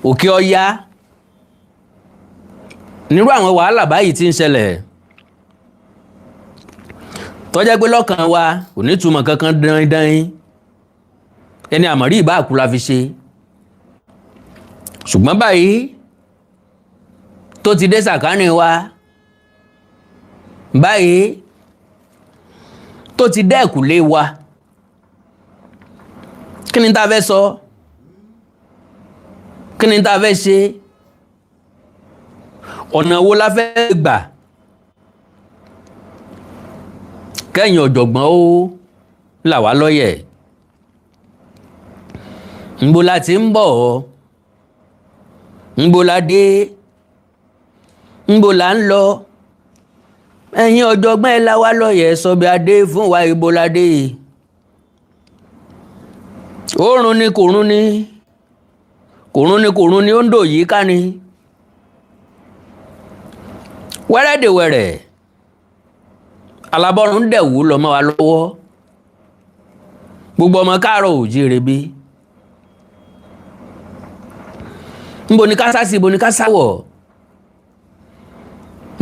òkè ọya nírú àwọn wàhálà báyìí tí ń ṣẹlẹ̀ tó jẹ́ pé lọ́kàn wa kò ní túmọ̀ kankan dandan ẹni àmọ̀rí ìbá àkú la fi ṣe ṣùgbọ́n báyìí tó ti dé sàkánì wa báyìí tó ti dé ẹ̀kúlé wa kí ni tá a fẹ́ sọ kí ni tá a fẹ́ ṣe ọ̀nà wo la fẹ́ gbà kẹ́yìn ọ̀jọ̀gbọ́n ó là wá lọ́yẹ̀ ńbo la ti ń bọ̀ ńbo la dé ńbo la ń lọ ẹ̀yin ọ̀jọ̀gbọ́n ẹ̀ là wá lọ́yẹ̀ sọ bí adé fún wa ibo la dé òórùn ni kòrún ni kòrún ni ó ń dò yìí ká ni wẹ́rẹ́dẹ̀wẹ̀rẹ̀ alábọ́rún dẹ̀wú lọ mọ́ wa lọ́wọ́ gbogbo ọmọ káàárọ̀ oòjíire bí ńbo ni ká sá sí ibo ni ká sáwọ̀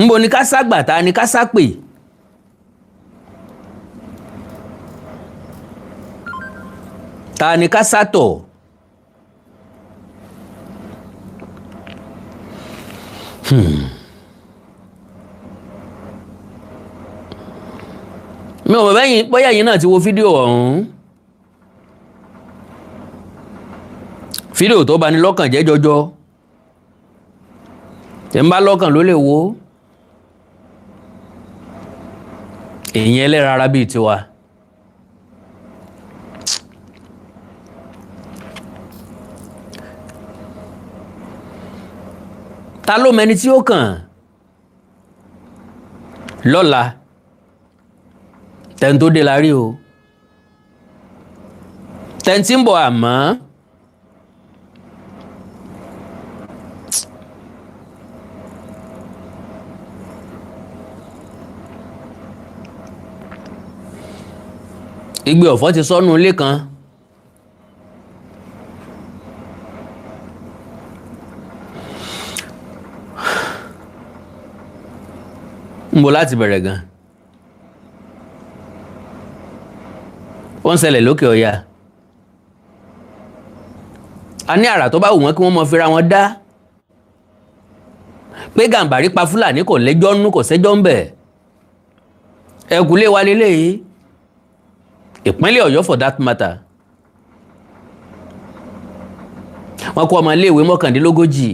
ńbo ni ká ságbà ta ni ká sápè ta ni ká sátọ̀ mi ò mọ̀ bẹ́yìn bóyá yìí náà ti wo fídíò ọ̀hún fídíò tó bani lọ́kàn jẹ́ jọjọ tẹ́ ń bá lọ́kàn ló lè wo èyàn ẹlẹ́ra ara bíi tiwa ta ló mẹni tí ó kàn lọ́la tẹ́ni tó dé la rí o tẹ́ni tí ń bọ̀ àmọ́ igbe ọ̀fọ̀ ti sọnù ilé kan ń bọ̀ láti bẹ̀rẹ̀ gan wọ́n ṣẹlẹ̀ lókè ọya a ní àrà tó bá wù wọ́n kí wọ́n mọ fira wọn dá pé Gàmbàrí pa Fúlàní kò lẹ́jọ́ nú kò sẹ́jọ́ ń bẹ̀ ẹ̀kúlé wa lélẹ́yìí ìpínlẹ̀ Ọ̀yọ́ for that matter wọ́n kó ọmọ iléèwé mọ́kàndínlógójì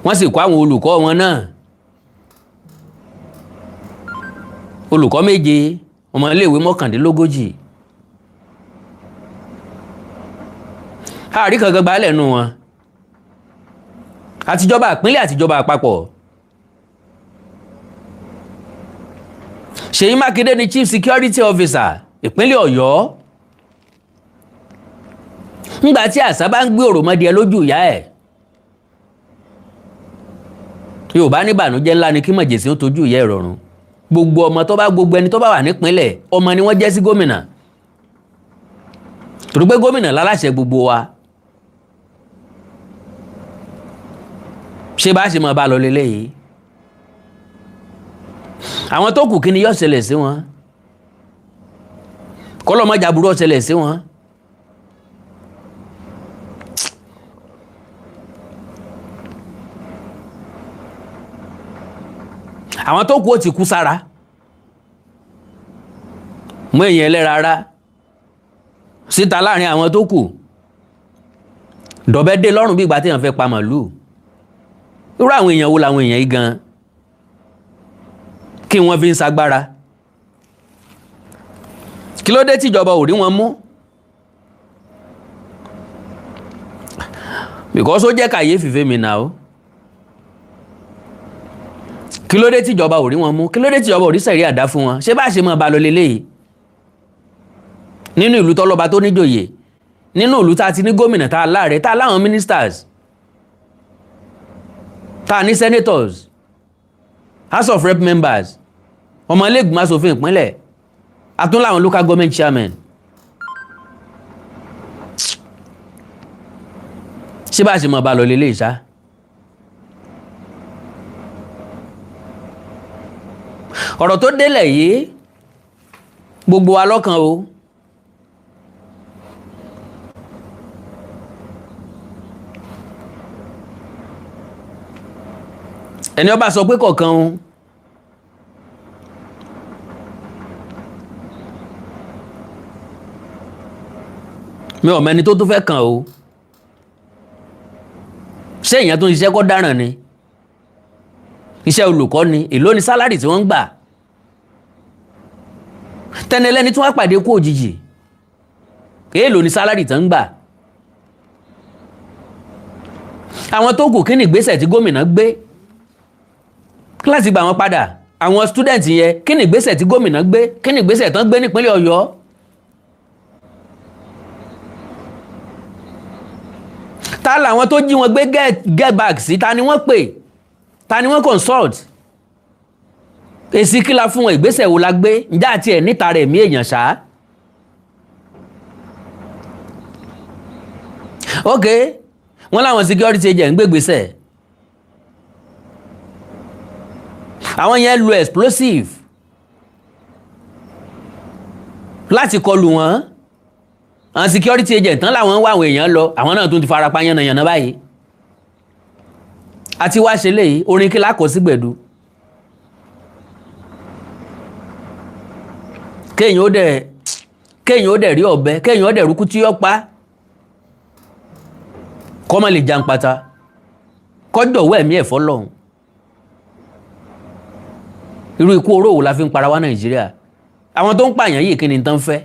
wọ́n sì kó àwọn olùkọ́ wọn náà olùkọ́ 7 ọmọ iléèwé 39 àrí kankan gbálẹ̀ nù wọn àtijọba ìpínlẹ̀ àtijọba àpapọ̀ Seyi Makinde ni Chief Security Officer ìpínlẹ̀ Ọ̀yọ́ ńgbà tí àṣà bá ń gbé òròmọdìẹ lójú ìyá ẹ̀ Yorùbá ní ìbànújẹ́ ńlá ni kí mọ̀jẹ̀sí ó tójú ìyá ìrọ̀rùn gbogbo ẹni tó bá wà nípínlẹ̀ ọmọ ni wọ́n jẹ́ sí gómìnà torí pé gómìnà láláṣẹ gbogbo wa ṣé bá ṣe mọ̀ bá lọ lélẹ́yìí àwọn tó kù kí ni yóò ṣẹlẹ̀ sí wọn kọ́lọ́mọjà burú ó ṣẹlẹ̀ sí wọn àwọn tó kù ó ti kú sára mú èèyàn ẹlẹ́ra ara síta láàrin àwọn tó kù dọ̀bẹ́ dé lọ́rùn bí ìgbà tí èèyàn fẹ́ pa màlúù irú àwọn èèyàn wo làwọn èèyàn yìí gan kí wọ́n fi ń sagbára kí ló dé tíjọba ò rí wọn mú because ó jẹ́ kàyéfì fèmí náà ó kí ló dé tíjọba ò rí wọn mú kí ló dé tíjọba ò rí sẹ̀rí àdá fún wọn ṣé bá ṣe mọ́ ba lọ leléyìí nínú ìlú tọ́lọ́ba tó níjòyè nínú ìlú tá a ti ní gómìnà tá a láàrẹ tá a láwọn ministers tá a ní senators house of rep members ọmọ ilé ìgbìmọ̀ aṣòfin ìpínlẹ̀ àtún láwọn local government chairman. ṣé bá a ṣe mọ̀ bá lọ lélẹ̀ ìṣá. ọ̀rọ̀ tó délẹ̀ yìí gbogbo wa lọ́kàn o. ẹni ó bá sọ pé kọ̀ọ̀kan o. mi ò mẹ́ni tó tún fẹ́ kàn o. ṣé èèyàn tó ń ṣiṣẹ́ kọ́ dáràn ni iṣẹ́ olùkọ́ ni èló ni sálárì tí wọ́n ń gbà tẹnilẹ́ni tí wọ́n pàdé kú òjijì èló ni sálárì tí wọ́n ń gbà. àwọn tó kù kí ni ìgbésẹ̀ tí gómìnà gbé láti gbà wọ́n padà àwọn student yẹn kí ni ìgbésẹ̀ tí gómìnà gbé kí ni ìgbésẹ̀ tán gbé nípínlẹ̀ Ọ̀yọ́. ta làwọn tó jí wọn gbé get back sí ta ni wọ́n pè ta ni wọ́n consult èsì kí la fún wọn ìgbésẹ̀ wo la gbé ǹjẹ́ àti ẹ̀ níta rẹ̀ mí èèyàn ṣá. ok wọ́n láwọn security agent ń gbégbèsè àwọn yẹn lu explosive láti kọlù wọn àwọn security agent tán làwọn ń wá àwọn èèyàn lọ àwọn náà tún ti fara pa yánnayànna báyìí àti wá ṣe léyìí orin kí lákọ̀ sí gbẹ̀du kéèyàn ó dẹ̀ rí ọ̀bẹ kéèyàn ó dẹ̀ rúkú tí ó pa kọ́ mọ́ lè jàǹpata kọ́jọ̀wọ́ ẹ̀mí ẹ̀fọ́ lọ́hùn irú ikú oró wo la fi ń para wá Nàìjíríà àwọn tó ń pààyàn yìí kí ni tán fẹ́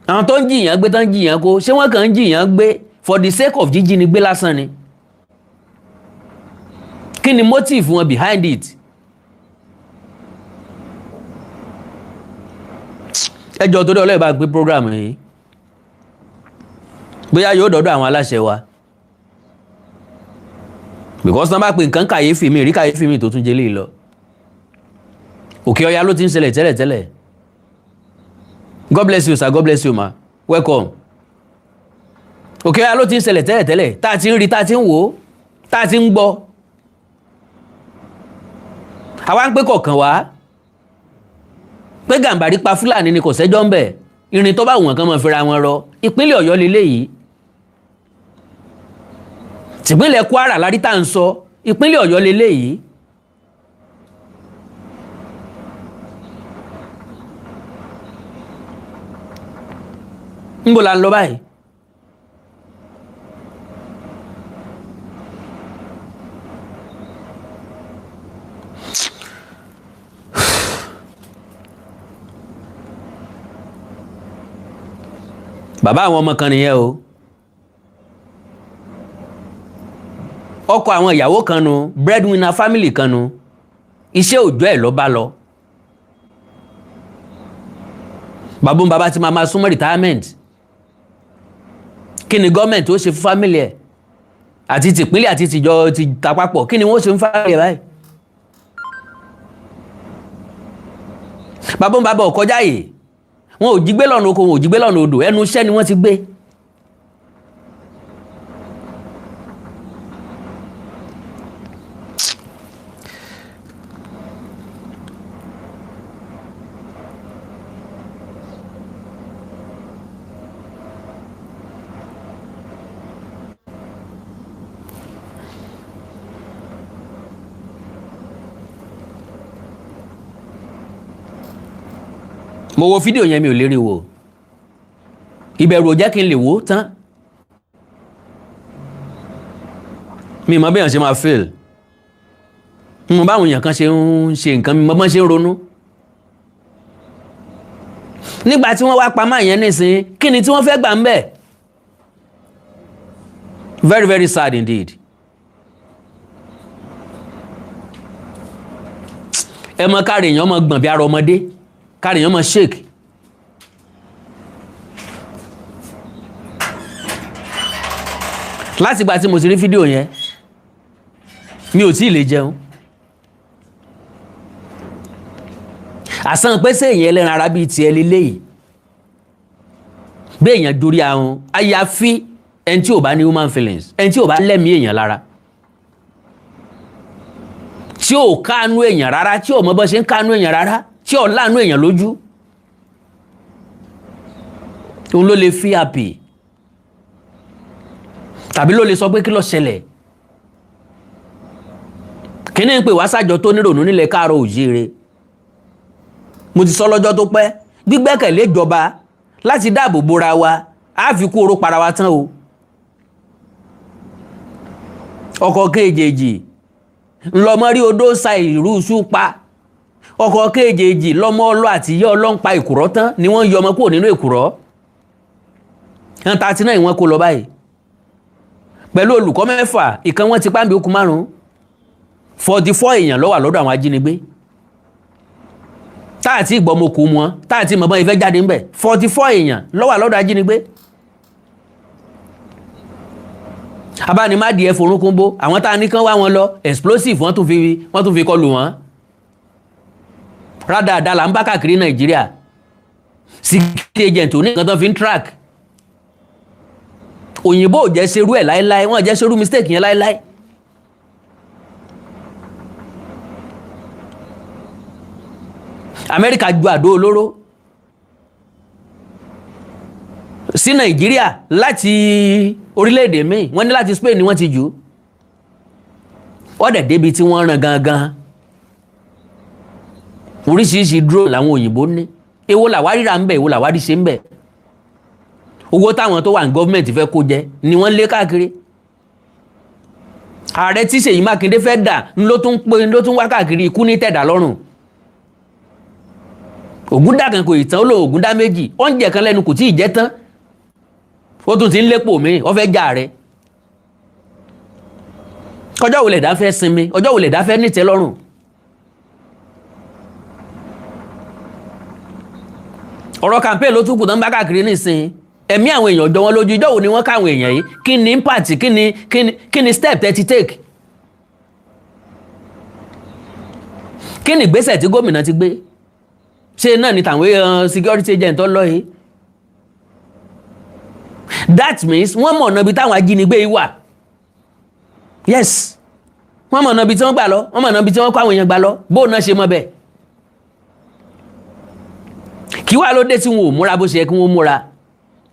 àwọn tó ń jìyàn gbé tán jìyàn kó ṣé wọ́n kàn ń jìyàn gbé for the sake of jíjí ni gbé lásán ni kí ni motive wọn behind it. ẹjọ́ tó dé ọlọ́ọ̀bá gbé program yìí bóyá yóò dọ́dọ̀ àwọn aláṣẹ wa because tán bá pè nǹkan kàyéfì mi rí kàyéfì mi tó tún jẹ́ lè lọ Òkè Ọya ló ti ń ṣẹlẹ̀ tẹ́lẹ̀tẹ́lẹ̀. God bless you sir, God bless you ma, welcome. Òkè Ọya ló ti ń ṣẹlẹ̀ tẹ́lẹ̀tẹ́lẹ̀ tá a ti ń rí tá a ti ń wò ó tá a ti ń gbọ́ àwa ń pé kọ̀ọ̀kan wá pé Gàmbàrí pa Fúlàní ni kò sẹ́jọ́ ń bẹ̀ irin tó bá wùn kan mọ̀ fira wọn rọ ìpínlẹ̀ Ọ̀yọ́ leléyìí tìpínlẹ̀ Kwara lárí tá à ń sọ ìpínlẹ̀ Ọ̀yọ́ leléyìí. Níbo la ń lọ báyìí? Bàbá àwọn ọmọ kan nìyẹn o. Ọkọ àwọn ìyàwó kan nu, breadwinner family kan nu. Iṣẹ́ òjọ́ ẹ̀ ló bá lọ. Bàbá ti máa súnmọ́ retirement. Kí ni gọ́ọ̀mẹ̀ntì ó ṣe fún family ẹ̀? Àti tìpínlẹ̀ àti tìjọ ti tapapọ̀. Kí ni wọ́n ṣe fún family ẹ̀ báyìí? Bàbá ò kọjá yìí. Wọn ò jí gbé lọ́nà oko, wọn ò jí gbé lọ́nà odò. Ẹnu iṣẹ́ ni wọ́n ti gbé. Mo wo fídíò yẹn mi ò lè rí wò ìbẹ̀rù ò jẹ́ kí n lè wò tán mi mọ̀ bẹ́ẹ̀ ṣe máa fail mo báwọn èèyàn kan ṣe ń ṣe nǹkan mi mọ́ bọ́n ṣe ń ronú nígbà tí wọ́n wá pa máa yẹn nísìn kí ni tí wọ́n fẹ́ gbà ń bẹ̀ very very sad indeed. ẹ mọ káàrí èèyàn mọ gbọ̀n bí ara ọmọdé káàrí èèyàn mọ shake. láti ìgbà tí mo ti rí fídíò yẹn mi ò tí ì lè jẹun àsán pé sẹ́yìn ẹlẹ́ran ara bíi tiẹ̀ lélẹ́yìí bí èèyàn dorí ahun àyàfi ẹni tí ò bá ní human feelings, ẹni tí ò bá lẹ́mìí èèyàn lára, tí ò káànú èèyàn rárá, tí ò mọ bọ́ ṣe ń káànú èèyàn rárá, tí ò láàánú èèyàn lójú, òun ló lè fi happy tàbí ló lè sọ pé kí ló ṣẹlẹ̀. kíní ń pè wá sájọ tó nírònú nílẹ̀ káàárọ̀ òjíire. mo ti sọ lọ́jọ́ tó pẹ́, gbígbẹ́kẹ̀lé ìjọba láti dáàbò bora wa á fi kú oró para wa tán o. ọkọ̀ kéjèèjì ńlọmọ rí odó sa ìrú iṣu pa, ọkọ̀ kéjèèjì lọ́mọ ọlọ́ àti ìyá ọlọ́ǹpa ìkùrọ́ tán ni wọ́n yọ ọmọ kúrò nínú ìkùrọ́. ẹn 39 wọ́n kó lọ báyìí pẹ̀lú olùkọ́ 6, ìkan wọ́n ti pàmbí okùn 5, 44 èèyàn ló wà lọ́dọ̀ àwọn ajínigbé táàtì ìgbọ́mọkù wọn, táàtì mọ̀bọ́n ìfẹ́ jáde ń bẹ̀. 44 èèyàn ló wà lọ́dọ̀ ajínigbé. abánimádìí ẹ̀fọ́ orúnkún bó àwọn tá a ní kán wá wọn lọ explosive wọ́n tún fi kọlù wọn. rádàdà là ń bá káàkiri Nàìjíríà. security agent ò ní nǹkan tó fi ń track. òyìnbó ò jẹ́ serú ẹ̀ láéláé, wọ́n jẹ́ serú mistake yẹn láéláé. Amẹ́ríkà ju àdó olóró sí Nàìjíríà láti orílẹ̀-èdè míì, wọ́n ní láti Spain ni wọ́n ti jù. wọ́n dẹ̀ débi tí wọ́n ràn gangan. oríṣiríṣi drone làwọn òyìnbó ní. èwo làwárí rà ń bẹ̀, èwo làwárí ṣe ń bẹ̀. owó táwọn tó wà ní gọ́ọ̀mẹ̀ntì fẹ́ kó jẹ ni wọ́n lé káàkiri. ààrẹ tí Seyi Makinde fẹ́ dà ló tún wá káàkiri, ikú ní tẹ̀dá lọ́rùn. ògúndà kan kò ìtàn ó lò ògúndà méjì, oúnjẹ kan lẹ́nu kò tí ì jẹ́ tán, ó tún ti ń lépo mi, ó fẹ́ jà rẹ̀. ọjọ́ wo lẹ̀dá fẹ́ sinmi, ọjọ́ wo lẹ̀dá fẹ́ nítẹ́ lọ́rùn. ọ̀rọ̀ campaign ló tún kù tán bá káàkiri nísìnyí, ẹ̀mí àwọn èèyàn jọ wọn lójú. ìjọ́ wo ni wọ́n káwọn èèyàn yìí, kí ni impact, kí ni step tẹ́ ti take, kí ni ìgbésẹ̀ tí gómìnà ti gbé. ṣé náà ni tàwọn security agent tó lọ yìí. that means wọ́n mọ̀ ọ̀nà ibi táwọn ajínigbé yìí wà. yes, wọ́n mọ̀ ọ̀nà ibi tí wọ́n gbà lọ, wọ́n mọ̀ ọ̀nà ibi tí wọ́n kó àwọn èèyàn gbà lọ. bó náà ṣe mọ̀ bẹ́ẹ̀. kí wàá ló dé tí wọn ò múra bó ṣe yẹ kí wọ́n múra.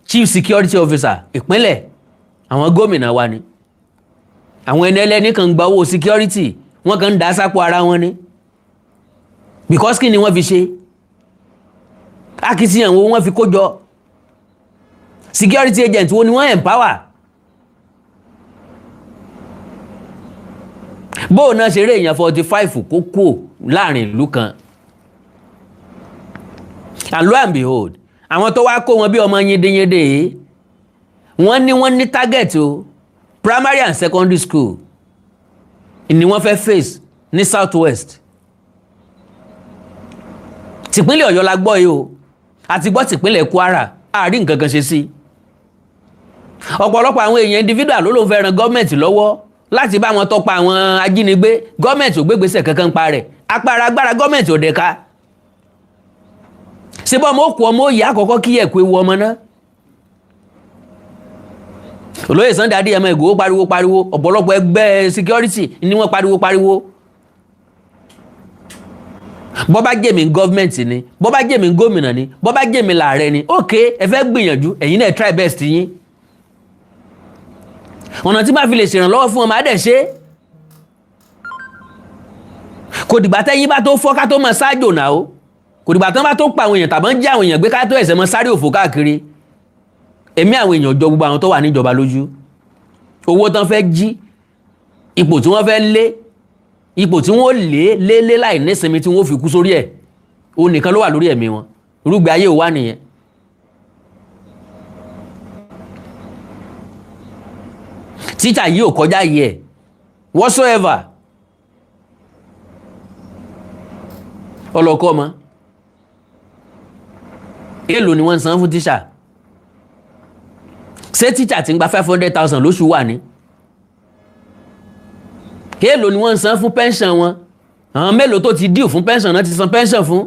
chief security officer ìpínlẹ̀ àwọn gómìnà wa ni. àwọn ẹni ẹlẹ́ni kan gba owó security, wọ́n kàn ń dá sápò ara wọn ni. because kí ni wọ́n fi ṣe? akitiyan wo wọ́n fi kó jọ? security agent wo ni wọ́n empower? bóò náà ṣeré èèyàn 45 kó kú láàrin ìlú kan. and lo and behold, àwọn tó wá kó wọn bí ọmọ yíndínyíndé yìí, wọ́n ní target o. primary and secondary school ni wọ́n fẹ́ face ní south west. tìpínlẹ̀ Ọ̀yọ́ la gbọ́ yìí o, àti gbọ́ tìpínlẹ̀ Kwara, àárín nǹkan kan ṣe sí. ọ̀pọ̀lọpọ̀ àwọn èèyàn individual ló fẹ́ ran gọ́ọ̀mẹ̀ntì lọ́wọ́ láti bá wọn tọpa àwọn ajínigbé. gọ́ọ̀mẹ̀ntì ò gbégbèsè kankan pa rẹ̀, agbára gọ́ọ̀mẹ̀ntì ò dẹ̀ka. ṣé bọ́ ọmọ òkú ọmọ òye àkọ́kọ́ kí ẹ̀kú ewu ọmọ náà. olóyè Sunday Adéyẹmọ Ìgbòho pariwo, ọ̀pọ̀lọpọ̀ ẹgbẹ́ security ni wọ́n pariwo. bọ́ bá jẹ́mi gọ́ọ̀mẹ̀ntì ni, bọ́ bá jẹ́mi gómìnà ni, bọ́ bá jẹ́mi làárẹ̀ ni, ok ẹ fẹ́ gbìyànjú, ẹ̀yin náà try best yín. ọ̀nà tí bá fi lè ṣèrànlọ́wọ́ fún ọmọ adẹ̀ ṣe. kò dìgbà tẹ́yìn bá tó fọ́ ká tó mọ ṣáájò náà o. kò dìgbà tán bá tó pa àwọn èèyàn tàbí ń jẹ́ àwọn èèyàn gbé ká tó ẹ̀sẹ̀ mọ sáré òfò káàkiri. ẹ̀mí àwọn èèyàn jọ gbogbo àwọn tó wà níjọba lójú. owó tán fẹ́ jí, ipò tí wọ́n fẹ́ lé, ipò tí wọ́n lé láì nísinmi tí wọ́n fi kú sórí ẹ̀, ó nìkan ló wà lórí ẹ̀mí wọn. irúgbẹ́ ayé ò wá nìyẹn. tíṣà yìí ò kọjá yìí ẹ̀ whatsoever. ọlọ́kọ́ ọmọ èèlò ni wọ́n ń san fún tíṣà. ṣé tíṣà tí ń gba 500,000 lóṣù wà ní? èèlò ni wọ́n ń san fún pension wọn? àwọn mélòó tó ti díù fún pension náà ti san pension fún?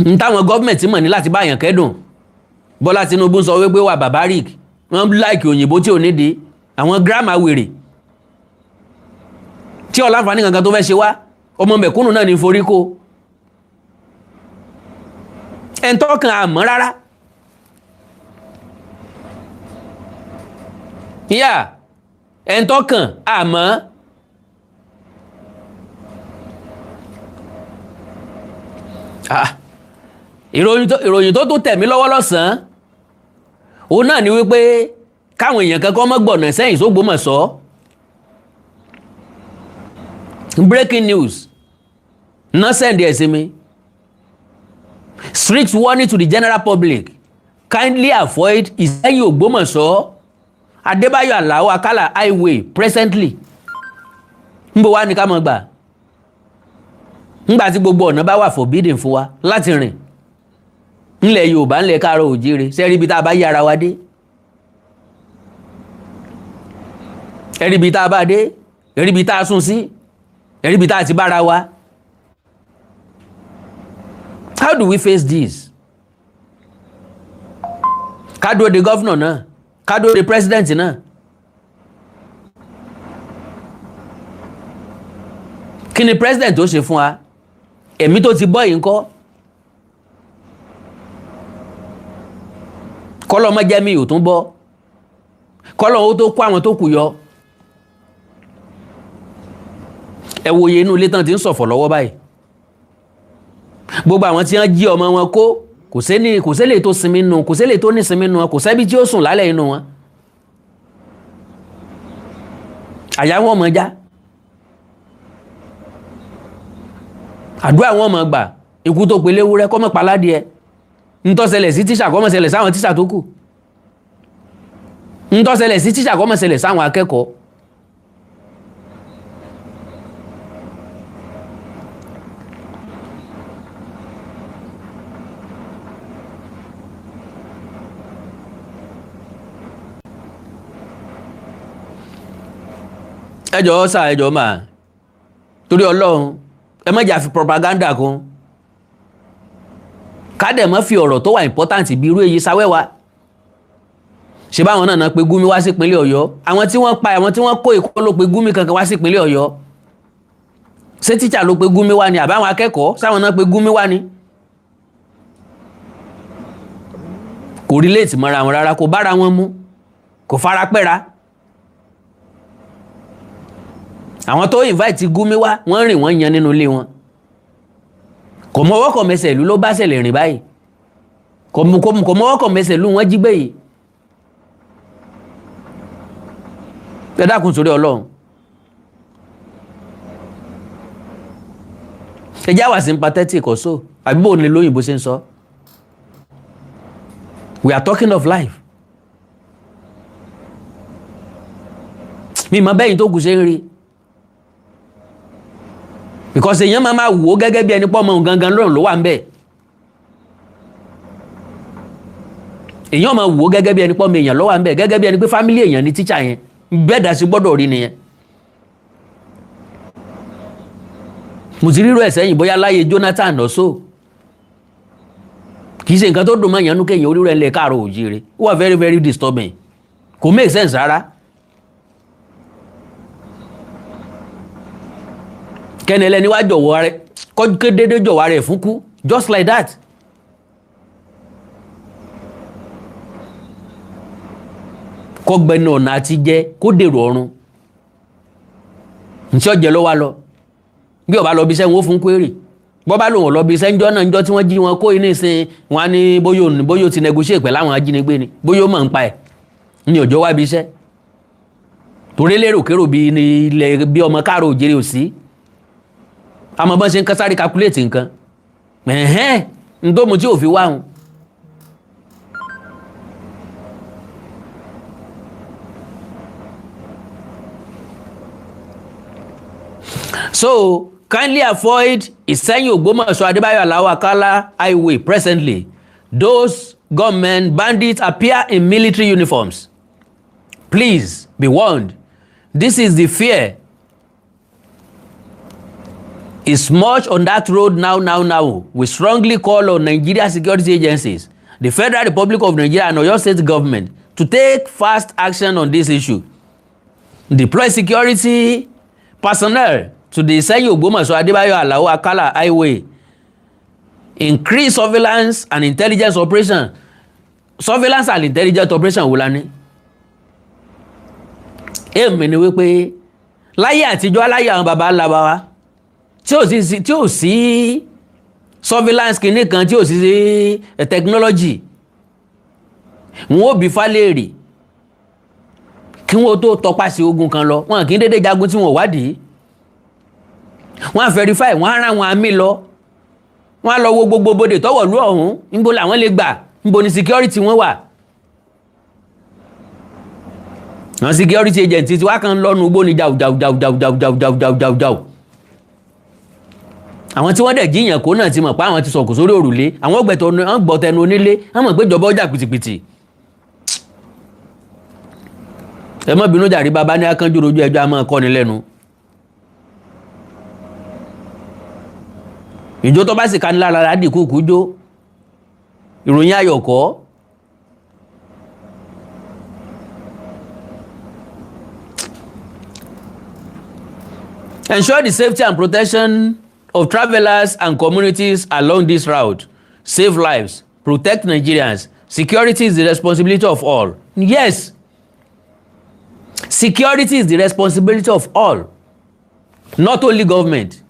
n táwọn gọ́ọ̀mẹ̀ntì mọ̀ ní láti báyàn kẹ́dùn. Bọ́lá Tinubu sọ wípé wà barbaric, wọ́n láìkì òyìnbó tí ò nídìí, àwọn gírámà wèrè tí ọ̀láǹfààní kankan tó fẹ́ ṣe wá, ọmọ mẹ̀kúnnù náà ní forí kó. Ẹ̀ńtọ́kàn àmọ́ rárá. Ìyá ẹ̀ńtọ́kàn àmọ́. Ìròyìn tó tún tẹ̀mí lọ́wọ́ lọ́sàn-án òun náà ni wípé káwọn èèyàn kankan mọ́ gbọ̀nà sẹ́yìn s'Ógbómọ̀ṣọ́. Breaking news náà sẹ́ndì ẹ̀ sí mi. Strict warning to the general public, kindly avoid Ìsẹ́yìn Ògbómọ̀ṣọ́ Adébáyọ̀ Àlàó Akálà highway presently. Níbo wá ní ká mọ̀ gbà nígbà tí gbogbo ọ̀nà bá wà forbidden fún wa láti rìn nílẹ̀ Yorùbá, nílẹ̀ Káàárọ̀ Oòjíire, sẹ́rí ibi tá a bá yí ara wa dé, ẹ̀rí ibi tá a bá dé, ẹ̀rí ibi tá a sún sí, ẹ̀rí ibi tá a ti bára wa. How do we face this? Ká dúró de gọ́fúnà náà, ká dúró de president náà. Kí ni president tó ṣe fún wa? Ẹ̀mí tó ti bọ́ yìí ń kọ́. Kọ́lọ́ mọ́ jẹ́ mi ò tún bọ́. Kọ́lọ́ ó tó kó àwọn tó kù yọ. Ẹ wòye inú ilé tán ti ń ṣọ̀fọ̀ lọ́wọ́ báyìí. Gbogbo àwọn tí wọ́n jí ọmọ wọn kó, kò sẹ́lẹ̀ tó sinmi nù, kò sẹ́lẹ̀ tó ní sinmi nù wọn, kò sẹ́bí tí ó sùn lálẹ́ inú wọn. Àyà wọn mọ̀ já. Àdúrà wọn mọ̀ gbà, ikú tó pe léwúrẹ́ kọ́ mọ̀ paládìẹ. Ntọ́sẹlẹ̀ sí tíṣà kọ́ mọ̀ ṣẹlẹ̀ sáwọn tíṣà tó kù. Ntọ́sẹlẹ̀ sí tíṣà kọ́ mọ̀ ṣẹlẹ̀ sáwọn akẹ́kọ̀ọ́. Ẹ jọ̀ọ́ sà, ẹ jọ̀ọ́ mà, torí Ọlọ́run ẹ má jà fi propaganda kún. Ká dẹ̀ mọ́ fi ọ̀rọ̀ tó wà important bí irú èyí sáwẹ́wà. Ṣé báwọn náà pe Gúmi wá sí ìpínlẹ̀ Ọ̀yọ́? Àwọn tí wọ́n pa, àwọn tí wọ́n kó ìkọ́ ló pe Gúmi kankan wá sí ìpínlẹ̀ Ọ̀yọ́. Ṣé tíṣà ló pe Gúmi wá ni àbáwọn akẹ́kọ̀ọ́ sáwọn náà pe Gúmi wá ni? Kò relate mọ́ra wọn rárá, kò bára wọn mú, kò fara pẹ́ra. Àwọn tó invite Gúmi wá, wọ́n rìn wọ́n yan nínú ilé wọn. Kò mọ́wọ́ kọ̀ mẹsẹ̀ ìlú ló bá Sele rìn báyìí. Kò mọ́wọ́ kọ̀ mẹsẹ̀ ìlú wọn jí gbé yìí. Ẹ dákun torí Ọlọ́run. Ẹ já wà sympathetic also. Àbí bò ní lóyìnbó ṣe ń sọ. We are talking of life. Mi mọ bẹ́yìn tó kù ṣe ń rí. Because èèyàn máa wò ó gẹ́gẹ́ bí ẹni pọ́ ọmọ gangan lọ́rùn ló wà ń bẹ̀. Èèyàn máa wò ó gẹ́gẹ́ bí ẹni pọ́ ọmọ èèyàn ló wà ń bẹ̀, gẹ́gẹ́ bí ẹni pé fámílì èèyàn ni tíṣà yẹn. Bẹ́ẹ̀ dá sí gbọ́dọ̀ rí nìyẹn. Mo ti rírò ẹ̀ sẹ́yìn bóyá láyé Jonathan ọ̀ṣọ́. Kì í ṣe nǹkan tó dùn mọ́ èèyàn nú kéèyàn orí rẹ̀ ńlẹ̀ Káàárọ̀ Oòjíire. Ó wà very very disturbing. Kò make sense rárá. Kẹ́ni ẹlẹ́ni wá jọ̀wọ́ rẹ̀, kọ́ dédé jọ̀wọ́ rẹ̀ fún kú, just like that. Kọ́ gbẹ̀nà ọ̀nà àti jẹ́ kó dèrò ọ̀run. Ǹṣẹ́ ọ̀jẹ̀ ló wá lọ. Bí ó bá lọ bí iṣẹ́ wọn ó fún query. Bọ́ bá lòun lọ bí iṣẹ́ ńjọ́ náà ńjọ́ tí wọ́n jí wọn kó iní ìsìn wọn ní bóyá ti negotiate pẹ̀lú àwọn ajínigbé ni, bóyá ó mọ̀ ń pa ẹ̀. Ní òjò wá bí iṣẹ́. Torí lérò kérò bí ọmọ Káàárọ̀ Oòjíire ò sí. Àmọ́ bọ́n ṣe ń kásárì calculate nǹkan. Ń tó mu tí ò fi wá hun. So, kindly avoid Ìsẹ́yìn Ògbómọ̀ṣọ́ Adébáyọ̀ Àlàó Akálà highway presently. Those gunmen bandits appear in military uniforms. Please be warned. This is the fear is much on that road now. We strongly call on Nigeria security agencies, the Federal Republic of Nigeria and Oyo State government to take fast action on this issue. Deploy security personnel to the Seyi Ogbomoso Adebayo Alao Akala Highway. Increase surveillance and intelligence operation. Surveillance and intelligence operation wo la ní? Èmi ni wípé láyé àtijọ́ aláyé àwọn baba ńlá wa tí ò sí surveillance kìíní kan tí ò sí technology wọn ò bí fálẹ́rì kí wọ́n tó tọpasẹ̀ ogun kan lọ wọn kì í dédé jagun tí wọ́n wádìí wọ́n verify wọ́n á rán wọn àmì lọ wọ́n á lọ wo gbogbo bodè tọ́wọ̀ lú ọ̀hún níbo làwọn lè gbà níbo ni security wọn wà. àwọn security agent tí wá kan lọ́nu ugbó ni jàù. àwọn tí wọ́n dẹ̀ jíyàn kó náà ti mọ̀ pé àwọn ti sọ̀kò sórí òrùlé àwọn gbọ̀tẹnu onílé wọ́n mọ̀ pé ìjọba ọjà pìtìpìtì. ẹ má bínú jàrí bàbá ní akánjú rojú ẹjọ́ a máa kọ́ni lẹ́nu. ìjó tó bá sì ká ní lára rádì kúkú jó ìròyìn ayọ̀kọ́. Ensure the safety and protection of travelers and communities along this route. Save lives, protect Nigerians. Security is the responsibility of all. Yes, security is the responsibility of all, not only government.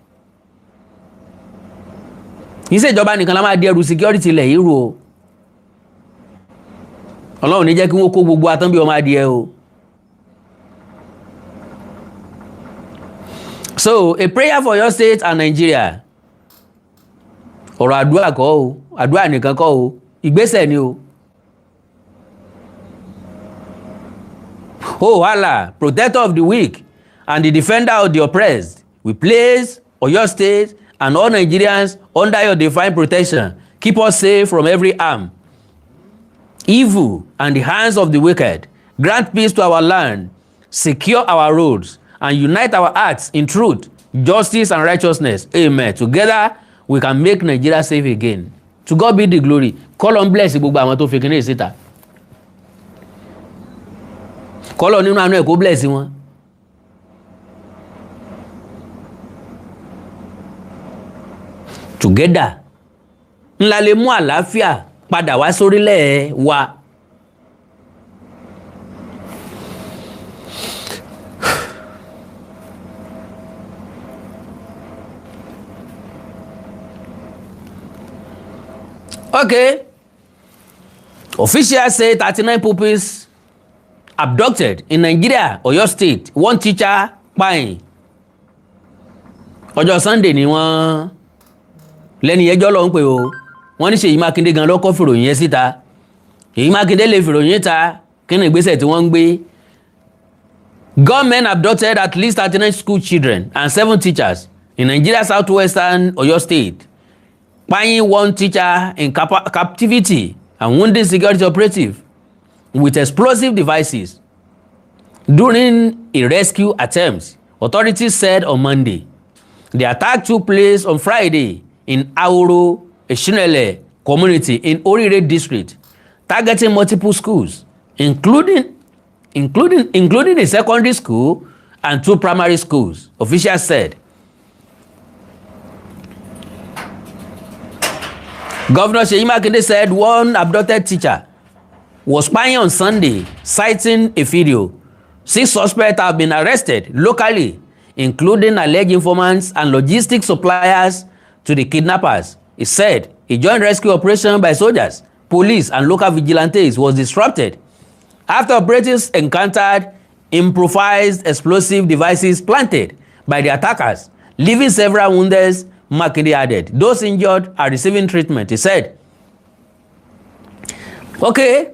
Ìṣèjọba nìkan la máa di ẹrù security ilẹ̀ yìí rú o. Ọlọ́run ní jẹ́ kí wọ́n kó gbogbo atán bí ọmọ adìẹ o. So, a prayer for your state and Nigeria. Ọ̀rọ̀ àdúrà kọ́ o, àdúrà nìkan kọ́ o, ìgbésẹ̀ ni o. Oh Allah, protector of the weak and the defender of the oppressed, we place Oyo State and all Nigerians under your divine protection. Keep us safe from every harm, evil, and the hands of the wicked. Grant peace to our land, secure our roads, and unite our hearts in truth, justice, and righteousness. Amen. Together, we can make Nigeria safe again. To God be the glory. Call on bless gbogbo àwọn tó fi kíní síta. Call on nínú àánú ẹ̀ kó bless wọn. Together, ńlá lè mú àlàáfíà padà wá sórílẹ̀ wa. Okay. Officials say 39 pupils abducted in Nigeria, Oyo State. One teacher pààyàn. Ọjọ́ Sunday ni wọ́n lẹ́ni ẹjọ́ lọ ń pè o. Wọ́n ní Seyi Makinde gan lọ́kọ́ fìròyìn yẹn síta. Seyi Makinde lè fìròyìn ta kí ni ìgbésẹ̀ tí wọ́n ń gbé. Gunmen abducted at least 39 school children and 7 teachers in Nigeria southwestern Oyo State. Pààyàn one teacher in captivity and wounding security operative with explosive devices during a rescue attempt, authorities said on Monday. The attack took place on Friday in Awon, Eshinele community in Orire district, targeting multiple schools, including a secondary school and 2 primary schools, officials said. Governor Seyi Makinde said one abducted teacher was spying on Sunday, citing a video. 6 suspects have been arrested locally, including alleged informants and logistics suppliers to the kidnappers. He said a joint rescue operation by soldiers, police, and local vigilantes was disrupted after operatives encountered improvised explosive devices planted by the attackers, leaving several wounded. Makinde added, those injured are receiving treatment, he said. Okay,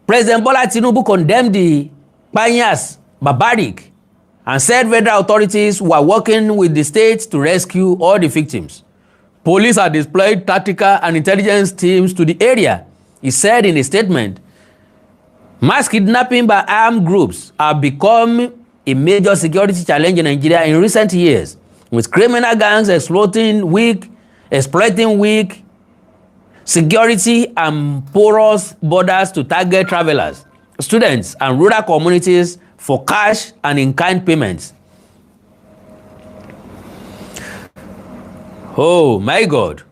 President Bola Tinubu condemned the pioneers barbaric and said federal authorities were working with the states to rescue all the victims. Police have deployed tactical and intelligence teams to the area, he said in a statement. Mass kidnapping by armed groups have become a major security challenge in Nigeria in recent years, with criminal gangs exploiting weak security and porous borders to target travelers, students, and rural communities for cash and in-kind payments. Oh my God.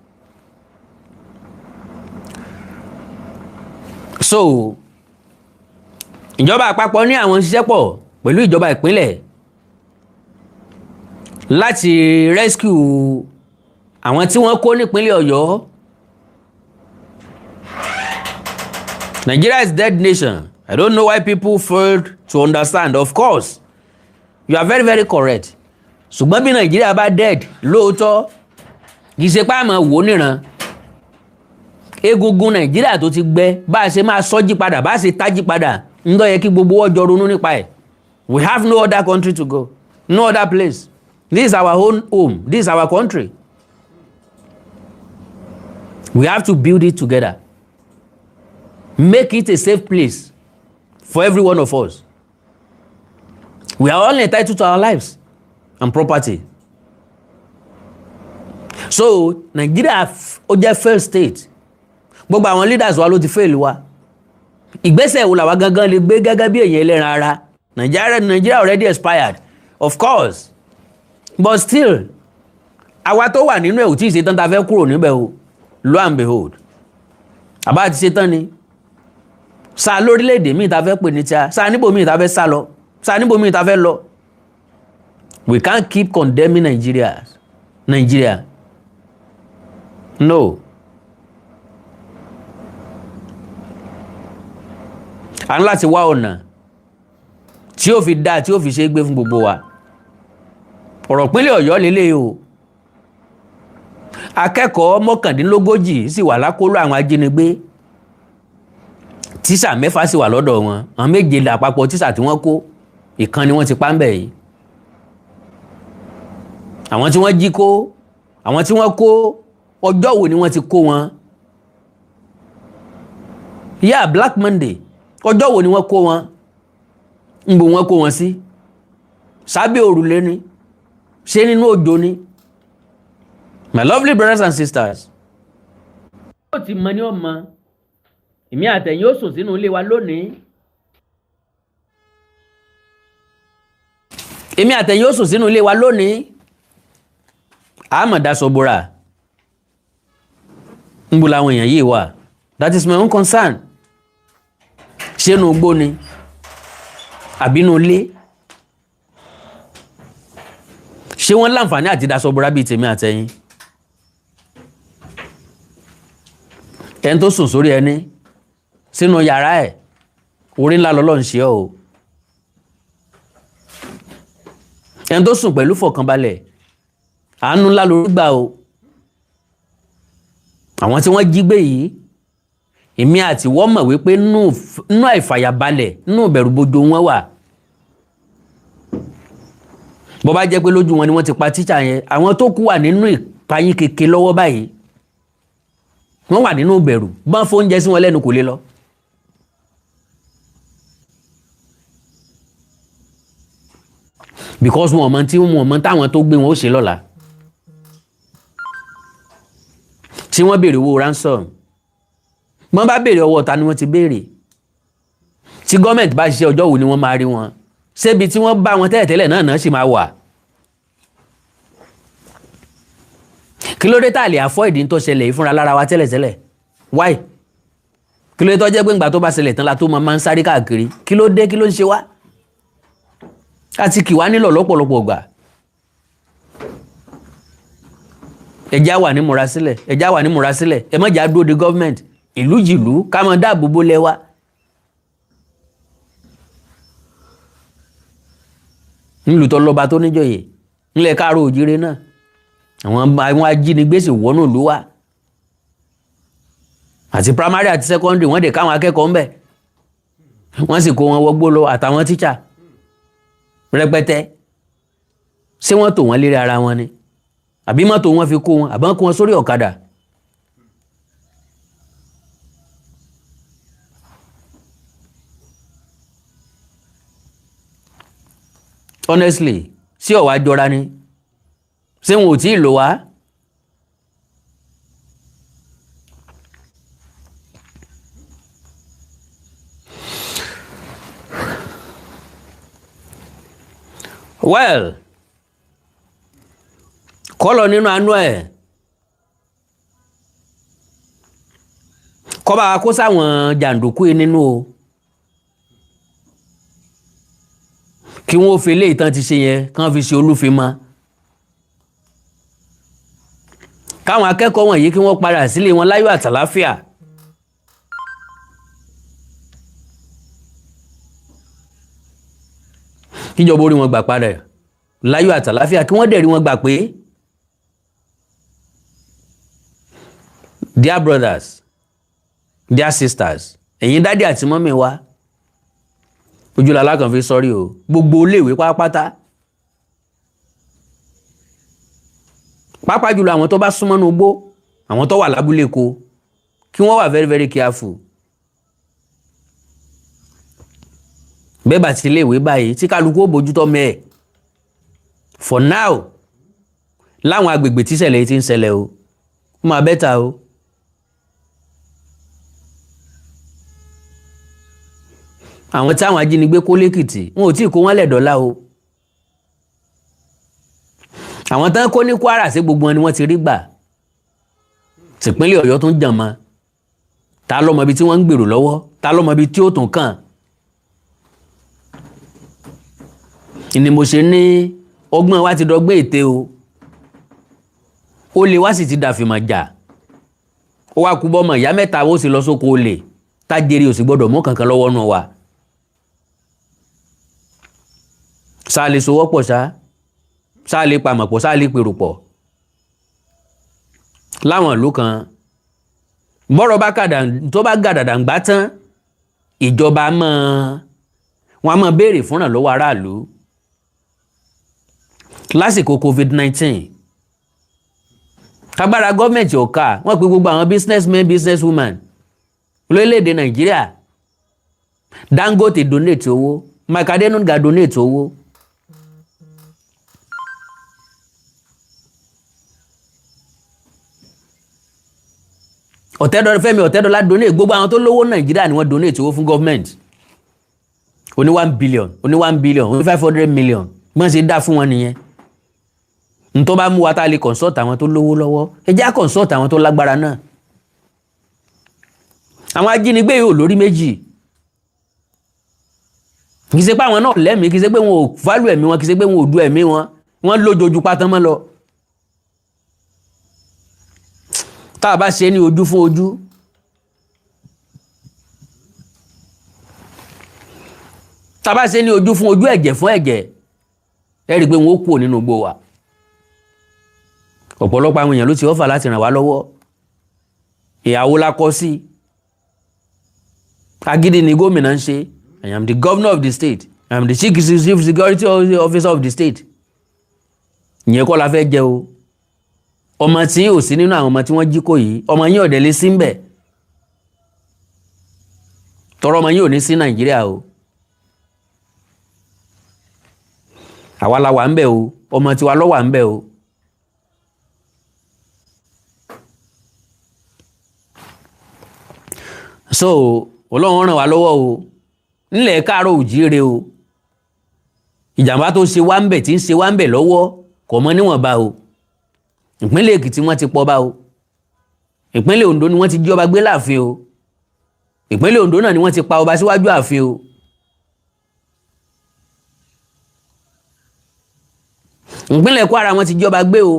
So, ìjọba àpapọ̀ ní àwọn ṣiṣẹ́ pọ̀ pẹ̀lú ìjọba ìpínlẹ̀ láti rescue àwọn tí wọ́n kó nípínlẹ̀ Ọ̀yọ́. Nigeria is dead nation. I don't know why people failed to understand. Of course, you are very, very correct. Ṣùgbọ́n bí Nigeria bá dead lóòótọ́, kì í ṣe pé àmọ́ wò níran. Egungun Nigeria tó ti gbẹ bá a ṣe máa sọ́jí padà bá a ṣe tájí padà ń lọ yẹ kí gbogbo ọjọ́ ronú nípa ẹ̀. We have no other country to go, no other place. This is our own home. This is our country. We have to build it together. Make it a safe place for every one of us. We are all entitled to our lives and property. So, Nigeria ó jẹ́ failed state. Gbogbo àwọn leaders wa ló ti fail wa. Ìgbésẹ̀ wo làwa gangan lè gbé gẹ́gẹ́ bí èèyàn ẹlẹ́ran ara. Nigeria already expired, of course. But still, àwa tó wà nínú ẹ̀ ò tí ì ṣetán tá fẹ́ kúrò níbẹ̀ o. Lo and behold. Àbá ti ṣetán ni. Sá lórílẹ̀-èdè míì tá fẹ́ pè ní tíá. Sá níbo míì tá fẹ́ sá lọ. Sá níbo míì tá fẹ́ lọ. We can't keep condemning Nigeria. No. A ní láti wá ọ̀nà tí ó fi dá tí ó fi ṣe gbé fún gbogbo wa. Ọ̀rọ̀ ìpínlẹ̀ Ọ̀yọ́ lélẹ̀ o. Akẹ́kọ̀ọ́ 39 sì wà lákọlò àwọn ajínigbé. Tíṣà 6 sì wà lọ́dọ̀ wọn. Àwọn 7 lápapọ̀ tíṣà tí wọ́n kó. Ìkan ni wọ́n ti pa ńbẹ̀ yìí. Àwọn tí wọ́n jí kó, àwọn tí wọ́n kó, ọjọ́ wo ni wọ́n ti kó wọn? Yeah, Black Monday. Ọjọ́ wo ni wọ́n kó wọn? Ńbo wọ́n kó wọn sí? Sábẹ́ òrùlé ni? Ṣé nínú òjò ni? My lovely brothers and sisters. Ó ti mọ ní ọmọ. Èmi àtẹ̀yin ó sùn sínú ilé wa lónìí. Èmi àtẹ̀yin ó sùn sínú ilé wa lónìí. Àmọ̀ daṣọ bora. Ńbo làwọn èèyàn yìí wà? That is my own concern. Ṣé inú igbó ni? Àbí inú ilé? Ṣé wọ́n láǹfààní àti daṣọ bora bíi tèmi àtẹ̀yin? Ẹni tó sùn sórí ẹni sínú yàrá ẹ̀, orí ńlá lọ́lọ́run ṣe ọ́ o. Ẹni tó sùn pẹ̀lú fọ̀kànbalẹ̀, àánú ńlá lórí gbà o. Àwọn tí wọ́n jí gbé yìí, èmi àti wọ́n mọ̀ wípé nínú àìfàyàbalẹ̀, nínú ìbẹ̀rùbojo wọn wà. Bó bá jẹ́ pé lójú wọn ni wọ́n ti pa tíṣà yẹn, àwọn tó kú wà nínú ìpayín keke lọ́wọ́ báyìí. Wọ́n wà nínú ìbẹ̀rù, bọ́n fóúnjẹ sí wọn lẹ́nu kò lè lọ. Because wọn mọ̀ táwọn tó gbé wọn ó ṣe lọ́la. Tí wọ́n béèrè owó ransom. Wọ́n bá béèrè ọwọ́ ta ni wọ́n ti béèrè. Tí gọ́ọ̀mẹ̀ntì bá ṣiṣẹ́ ọjọ́ wo ni wọ́n máa rí wọn. Ṣébi tí wọ́n bá wọn tẹ́lẹ̀tẹ́lẹ̀ náà sì máa wà. Kí ló dé tá lè avoid tó ṣẹlẹ̀ yìí fúnra lára wa tẹ́lẹ̀tẹ́lẹ̀? Why? Kí ló dé tó jẹ́ pé ńgbà tó bá ṣẹlẹ̀ tán la tó máa ń sáré káàkiri? Kí ló dé? Kí ló ń ṣe wá? Àti kì wá nílò lọ́pọ̀lọpọ̀ gbà. Ẹjá wà ní múra sílẹ̀. Ẹ má jà dúró de government. Ìlú jìlú ká máa dáàbò bò lẹ́wà. Nílùú tó lọ́ba tó níjòyè. Nílẹ̀ Káàárọ̀ Oòjíire náà. Àwọn ajínigbé sì wọnú ìlú wa. Àti primary àti secondary wọ́n dẹ̀ káwọn akẹ́kọ̀ọ́ ń bẹ̀. Wọ́n sì kó wọn wọgbó lọ àtàwọn teacher. Rẹpẹtẹ. Ṣé wọ́n tò wọ́n lérí ara wọn ni? Àbí mọ́tò wọn fi kó wọn, àbí wọ́n kó wọn sórí ọ̀kadà? Honestly, sí ọ̀wá jọra ni. ṣé wọn ò tí ì lò wá? well kọ́lọ̀ nínú àánú ẹ̀ kọ́ba kó sáwọn jàǹdùkú yìí nínú o kí wọ́n fi ilé ìtàn ti ṣe yẹn kán fi ṣe olúfin mọ́ káwọn akẹ́kọ̀ọ́ wọ̀nyí kí wọ́n padà sílé wọn láyọ̀ àtàláfíà kíjọba orí wọn gbà padà láyọ̀ àtàláfíà kí wọ́n dẹ̀ rí wọn gbà pé dear brothers dear sisters ẹ̀yin dádì àti mọ́mì wa ojúlala kan fi sọ́rí o gbogbo iléèwé pátápátá pàápàá jùlọ àwọn tó bá súnmọ́ nú gbó àwọn tó wà lábúlé ko kí wọ́n wà very very careful bẹ́ẹ̀ bá ti iléèwé báyìí tí kálukú ó bójútó mẹ́ẹ̀ for now láwọn agbègbè tí ìṣẹ̀lẹ̀ ti ń ṣẹlẹ̀ o ó máa bẹ́tà o àwọn táwọn ajínigbé kó lẹ́kìtì wọn ò tí ì kó wọn lẹ́dọ̀ọ́lá o àwọn tán kó ní Kwara sí gbogbo wọn ni wọ́n ti rí gbà tìpínlẹ̀ Ọ̀yọ́ tó ń jàn mọ́ ta ló mọ ibi tí wọ́n ń gbèrò lọ́wọ́ ta ló mọ ibi tí ó tún kàn ni mo ṣe ní ọgbọ́n wa ti dọ́gbé ète o ó lè wá sì ti dàfìmọ̀ jà ó wá kú bọ́mọ ìyá mẹ́ta ó sì lọ sóko olè tájèrè ò sì gbọ́dọ̀ mú kankan lọ́wọ́ nù wa sáà lè sowọ́ pọ̀ sáà lè pamọ̀ pọ̀ sáà lè pèrò pọ̀ láwọn ìlú kan bọ́rọ̀ bá tó bá gàdàdà ń gbá tán ìjọba wọn a máa béèrè fúnra lọ́wọ́ aráàlú lásìkò COVID-19 tagbára gọ́ọ̀mẹ̀ntì ọ̀ka wọ́n pe gbogbo àwọn businessmen businesswomen lórílẹ̀‐èdè Nàìjíríà Dangote donate owó Makinde donate owó Fẹ́mi Ọ̀tẹ́dọ́lá donate gbogbo àwọn tó lówó Nàìjíríà ni wọ́n donate owó fún gọ́ọ̀mẹ̀ntì oní 1 billion oní 1 billion oní 500 million wọ́n ṣe dá fún wọn nìyẹn n tó bá mú wa tá a lè consult àwọn tó lówó lọ́wọ́ ẹ jẹ́ á consult àwọn tó lágbára náà àwọn ajínigbé yóò lórí méjì kì í ṣe pé àwọn náà lẹ́mìí kì í ṣe pé wọn ò value ẹ̀mí wọn kì í ṣe pé wọn ò du ẹ̀mí wọn wọ́n lójoojú pátán mọ́ lọ tá a bá ṣe ní ojú fún ojú tá a bá ṣe ní ojú fún ojú ẹ̀jẹ̀ fún ẹ̀jẹ̀ ẹ rí i pé wọn ó kúrò nínú igbó wa ọ̀pọ̀lọpọ̀ àwọn èèyàn ló ti ọ́fà láti ràn wá lọ́wọ́ ìyàwó la kọ́ sí agídí ni gómìnà ń ṣe I am the governor of the state I am the chief security officer of the state ìyẹn kọ́ la fẹ́ jẹ o ọmọ tí ò sí nínú àwọn ọmọ tí wọ́n jí kó yìí ọmọ yín ọ̀dẹ̀ lé sí ń bẹ̀ tọrọ ọmọ yín ò ní sí Nàìjíríà o àwa la wà ń bẹ̀ o ọmọ tiwa ló wà ń bẹ̀ o so Ọlọ́run ràn wá lọ́wọ́ o nílẹ̀ káàárọ̀ òjíire o ìjàmbá tó ṣe wá ń bẹ̀ tí ń ṣe wá ń bẹ̀ lọ́wọ́ kò mọ níwọ̀nba o ìpínlẹ̀ Èkìtì wọ́n ti pọ̀ bá o ìpínlẹ̀ Oǹdó ni wọ́n ti jí ọba gbé láàfin o ìpínlẹ̀ Oǹdó náà ni wọ́n ti pa ọba síwájú ààfin o ìpínlẹ̀ Kwara wọ́n ti jí ọba gbé o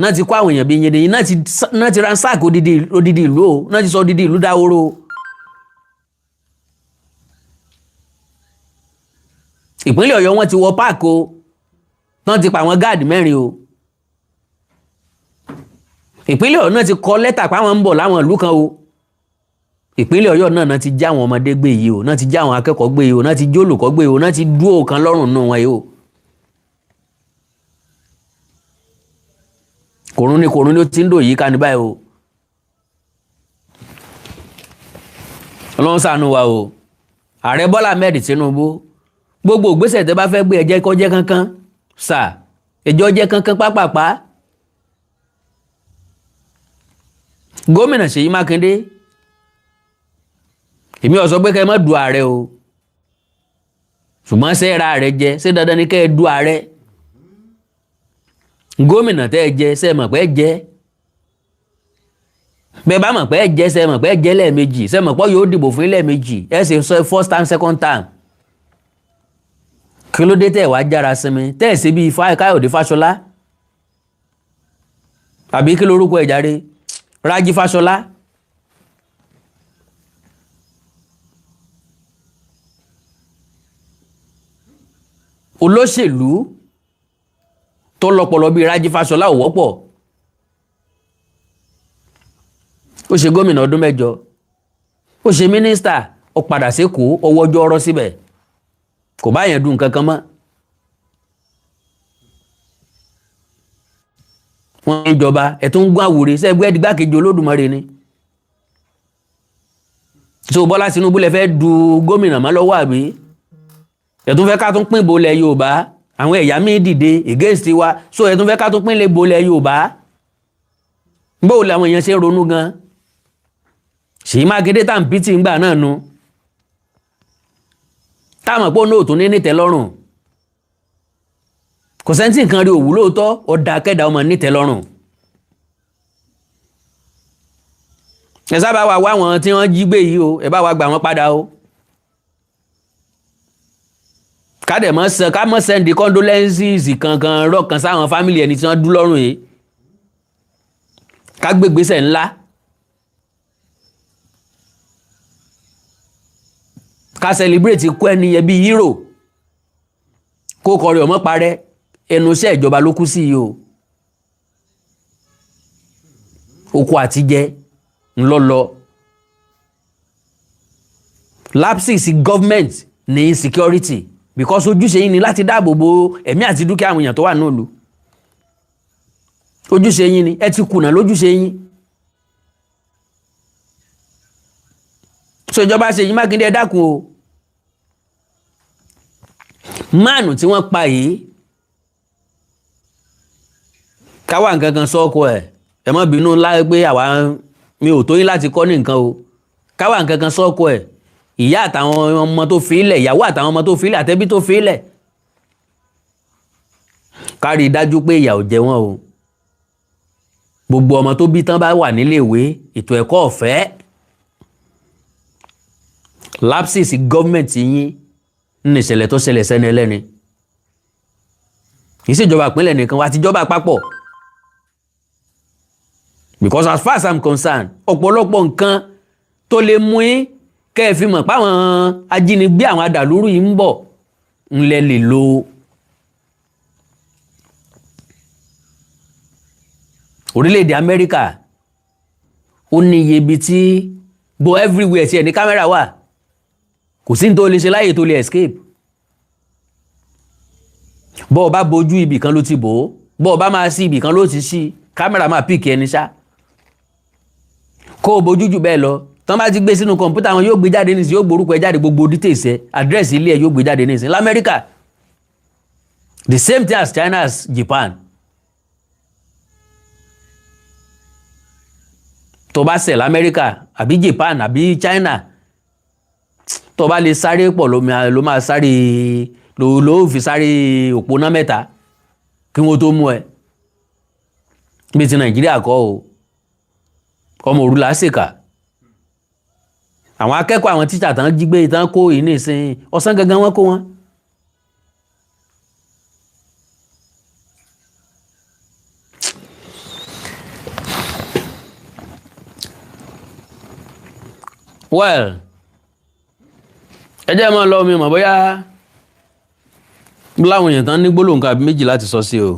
náà ti kó àwọn èèyàn bíi yẹn náà ti ransack odidi ìlú o náà ti sọ odidi ìlú dáhóró o ìpínlẹ̀ Ọ̀yọ́ wọ́n ti wọ páàkì o náà ti pa àwọn gáàdì 4 o ìpínlẹ̀ Ọ̀yọ́ náà ti kọ lẹ́tà páwọn ń bọ̀ láwọn ìlú kan o ìpínlẹ̀ Ọ̀yọ́ náà ti já àwọn ọmọdé gbé yìí o náà ti já àwọn akẹ́kọ̀ọ́ gbé yìí o náà ti já olùkọ́ gbé yìí o náà ti dúró kan lọ́rùn nù wọn yìí o kòrún ni ó ti ń dò yìí ká ní báyìí o Ọlọ́run ṣàánú wa o ààrẹ Bọ́lá Ahmed Tinubu gbogbo ìgbésẹ̀ tẹ́ bá fẹ́ gbé ẹjẹ́ kó jẹ́ kánkán ẹjọ́ jẹ́ kánkán pápápá gómìnà Ṣèyí Mákindé èmi ò sọ pé kẹ́ má du ààrẹ o ṣùgbọ́n ṣé ra ààrẹ jẹ ṣé dandan ni kẹ́ du ààrẹ gómìnà tẹ́ jẹ ṣé mọ̀ pé jẹ bẹ́ẹ̀ bá mọ̀ pé jẹ ṣé mọ̀ pé jẹ lẹ́ẹ̀mejì ṣé mọ̀ pé yóò dìbò fún lẹ́ẹ̀mejì ẹ ṣe first time second time kí ló dé tẹ́ wá jára sinmi tẹ́ ṣe bíi Káyọ̀dé Fáṣọlá àbí kí lorúkọ ẹ̀ járe Rájí Fáṣọlá olóṣèlú tó lọ́pọlọ bíi Rájí Fáṣọlá ò wọ́pọ̀ ó ṣe gómìnà ọdún 8 ó ṣe mínísítà ó padà sékòó ọwọ́ ọjọ́ ọ̀rọ̀ síbẹ̀ kò bá yẹn dùn kankan mọ́ wọ́n ń jọba ẹ̀tún ń gún àwòrè sẹ́gbẹ́ ẹ̀dígbàkejì Olódùmarè ni so Bọ́lá Tinubu lè fẹ́ du gómìnà mọ́ lọ́wọ́ àbí ẹ̀tún fẹ́ ká tún pín ìbò lẹ̀ Yorùbá àwọn ẹ̀yà míì dìde against wa so ẹ̀tún fẹ́ ká tún pín ìbò lẹ̀ Yorùbá bóò làwọn èèyàn ṣe ń ronú gan Ṣèyí Mákindé tá à ń pìtì ńgbà náà nu táwọn pọ̀ náà tún ní nítẹ́lọ́rùn kò sẹ́ńtì nǹkan rí òwú lóòótọ́ ọ̀dà kẹ́dà ọmọ nítẹ́lọ́rùn ẹ sábà wá wọn tí wọ́n jí gbé yìí o ẹ bá wa gbà wọ́n padà o ká mọ̀ sẹ́ndì condolences kankan rọ̀kan sáwọn fámìlì ẹni tí wọ́n dú lọ́rùn yìí ká gbégbésẹ̀ ńlá ká celebrate kó ẹni yẹ bí hero kó kọrin ọmọ parẹ́ ẹnu iṣẹ́ ìjọba ló kú sí yìí o oko àtijẹ ńlọlọ lapses government ní insecurity because ojúṣe yín ni láti dáàbò bo ẹ̀mí àti dúkìá àwọn èèyàn tó wà náà lò ojúṣe yín ni ẹ ti kùnà lójúṣe yín so ìjọba Ṣèyí Mákindé ẹ dákun o máànù tí wọ́n pa yìí káwà nǹkan kan sọ́kọ ẹ má bínú ńlá pé àwa mi ò tó yín láti kọ́ ní nǹkan o káwà nǹkan kan sọ́kọ ẹ ìyá àtàwọn ọmọ tó fi ilẹ̀ ìyàwó àtàwọn ọmọ tó fi ilẹ̀ àtẹ́bí tó fi ilẹ̀ ká rí i dájú pé ìyà ò jẹ wọ́n o gbogbo ọmọ tó bí tán bá wà nílé ìwé ètò ẹ̀kọ́ ọ̀fẹ́ lapses gọ́ọ̀mẹ̀ntì yín ní ìṣẹ̀lẹ̀ tó ṣẹlẹ̀ sẹ́ni ẹlẹ́ni kì í ṣèjọba ìpínlẹ̀ nìkan wá tìjọba àpapọ̀ because as far as I'm concerned ọ̀pọ̀lọpọ̀ nǹkan tó lè mú yín kẹ́ ẹ fi mọ̀ páwọn ajínigbé àwọn adàlúrú yìí ń bọ̀ ńlẹ̀ lè lo orílẹ̀-èdè Amẹ́ríkà ó ní iye ibi tí bo everywhere tí ẹ̀ ní kámẹ́rà wà kò sí ní tó lè ṣe láyè tó lè escape bọ́ ọ bá bojú ibì kan ló ti bò ó bọ́ ọ bá máa sí ibì kan ló ti sí kámẹ́rà máa pìkì ẹni ṣá kó o bojú jù bẹ́ẹ̀ lọ tán bá ti gbé sínú kọ̀ǹpútà wọn yóò gbé jáde nísìnyí yóò gborúkọ ẹ jáde gbogbo details ẹ àdírẹ́sì ilé ẹ yóò gbé jáde nísìnyí lamẹ́ríkà the same thing as China as Japan tó bá ṣẹ̀ lamẹ́ríkà àbí Japan àbí China tó bá lè sáré pọ̀ ló máa sáré ló fi sáré òpónà mẹ́ta kí wọ́n tó mú ẹ bí ti Nàìjíríà kọ́ o ọmọ òru làásìkà àwọn akẹ́kọ̀ọ́ àwọn tíṣà tán jí gbé tán kó yìí nìsín ọ̀sán gangan wọ́n kó wọn. well ẹ jẹ́ mọ́ lọ mi mọ̀ bóyá láwọn èèyàn tán ní gbólóhùn kan àbí méjì láti sọ sí o.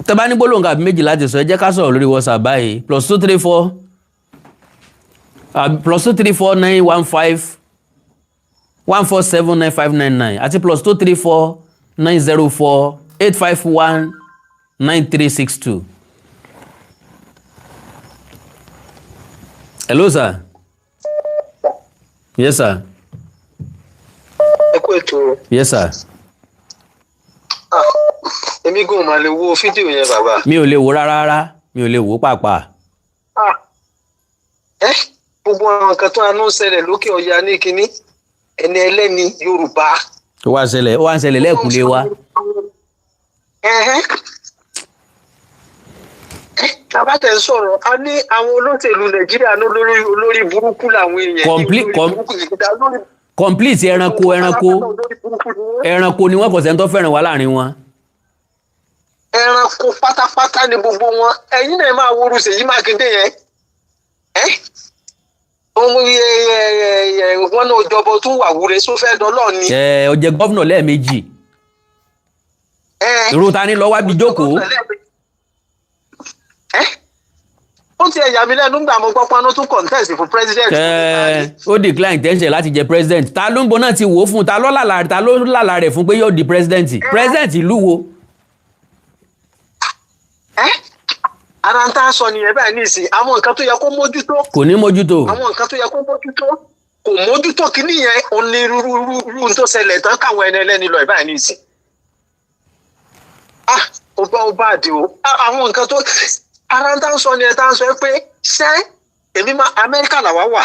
tẹ́ bá ní gbólóhùn kan àbí méjì láti sọ ẹ jẹ́ ká sọ̀rọ̀ lórí WhatsApp báyìí +234 915 147 9599 àti +234 904 851 9362. Hello sir. Yes sir. Ẹ kú ètò. ètò. Yes sir. Èmi gan máa lè wo fídíò yẹn bàbá. Mi ò lè wò rárá, mi ò lè wò pàápàá. Gbogbo àwọn nǹkan tó àánú ṣẹlẹ̀ lókè ọya ní kinní ẹni ẹlẹ́ni Yorùbá. Ó wá ń ṣẹlẹ̀ lẹ́ẹ̀kúlé wa. Bàbá tẹ̀ ń sọ̀rọ̀, a ní àwọn olóṣèlú Nàìjíríà ní olórí burúkú làwọn èèyàn. Complete ẹranko ni wọ́n kò sẹ́ni tó fẹ́ràn wá láàrin wọn. Ẹranko pátápátá ni gbogbo wọn. Ẹ̀yin náà máa wo Ṣèyí Mákindé yẹn. Wọ́n náà jọba tún wà wúre só fẹ́ dọ́lọ́ ni. Ó jẹ gọ́vnà lẹ́ẹ̀mejì. Irú ta ni lọ wá bí jókòó. Ó ti ẹ̀yà mi lẹ́nu gbà mo gbọ́ pé wọ́n tún contest fún president. Ó decline intention láti jẹ president. Ta ló ń bọ̀ náà ti wò ó fún ta ló lálàá rẹ̀ fún pé yóò di president. President ìlú wo. Ara ń tá a sọ nìyẹn báyìí nísìnyí àwọn nǹkan tó yẹ kó mójútó. Kò ní mójútó. Àwọn nǹkan tó yẹ kó mójútó kò mójútó kíní yẹn onírúurú tó ṣẹlẹ̀ tán káwọn ẹni ẹlẹ́ni lọ ìbáyìí nísìnyí. Ó bá àdé o. Àwọn nǹkan tó ara ń tá a sọ nìyẹn tá a sọ pé èmi máa Amẹ́ríkà làwa wà.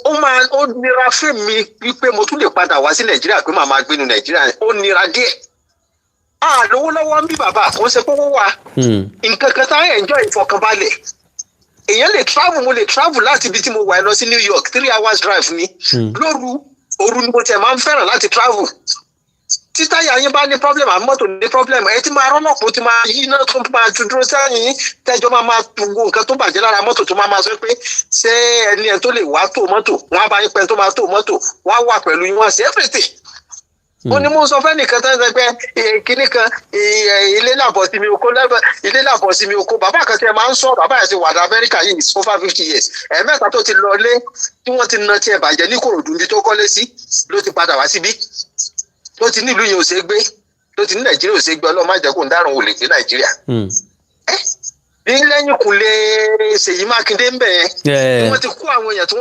Ó nira fún mi wípé mo tún lè padà wá sí Nàìjíríà pé màá máa gbénu Nàìjíríà ó nira díẹ̀. Lówó lọ́wọ́ ń bí bàbá kò ń ṣe kówó wa. Nǹkan kan tá a enjoy ìfọkànbalẹ̀. Èèyàn lè travel mo lè travel láti ibi tí mo wà lọ sí New York 3 hours drive ni. Òru ni mo tẹ̀ máa ń fẹ́ràn láti travel. Tí táyà yín bá ní problem àmọ́ mọ́tò ní problem ẹ ti máa rọ́lọ́pọ̀ tí máa yí iná tó máa dúró sẹ́yìn tẹ́jọ́ máa gbogbo nǹkan tó bàjẹ́ lára mọ́tò tó máa sọ pé ṣé ẹni ẹ̀ tó lè wá tó mọ́tò wọ́n á bá yín pẹ́ tó máa tó mọ́tò wọ́n á wà pẹ̀lú yín wọ́n ṣe everything. Ó ní mo sọ fẹ́ nìkan tó ń sọ pé kíní kan ilé làbọ̀ sí mi oko bàbá kan tí ẹ máa ń sọ bàbá yẹn ti wà ní Amẹ́ríkà yìí over 50 years ẹ̀ẹ̀mẹ́ta tó ti lọ lé tí wọ́n ti na tiẹ̀ bàjẹ́ ní Kòròdú níbi tó kọ́lé sí ló ti padà wá síbí ló ti nílùú yẹn ò ṣe gbé ló ti ní Nàìjíríà ò ṣe gbé Ọlọ́run má jẹ́ kó ń dáràn ò lè gbé Nàìjíríà. Ní lẹ́yìn kùnlé Ṣèyí Mákindé ń bẹ̀ yẹn tí wọ́n ti kó àwọn èèyàn tí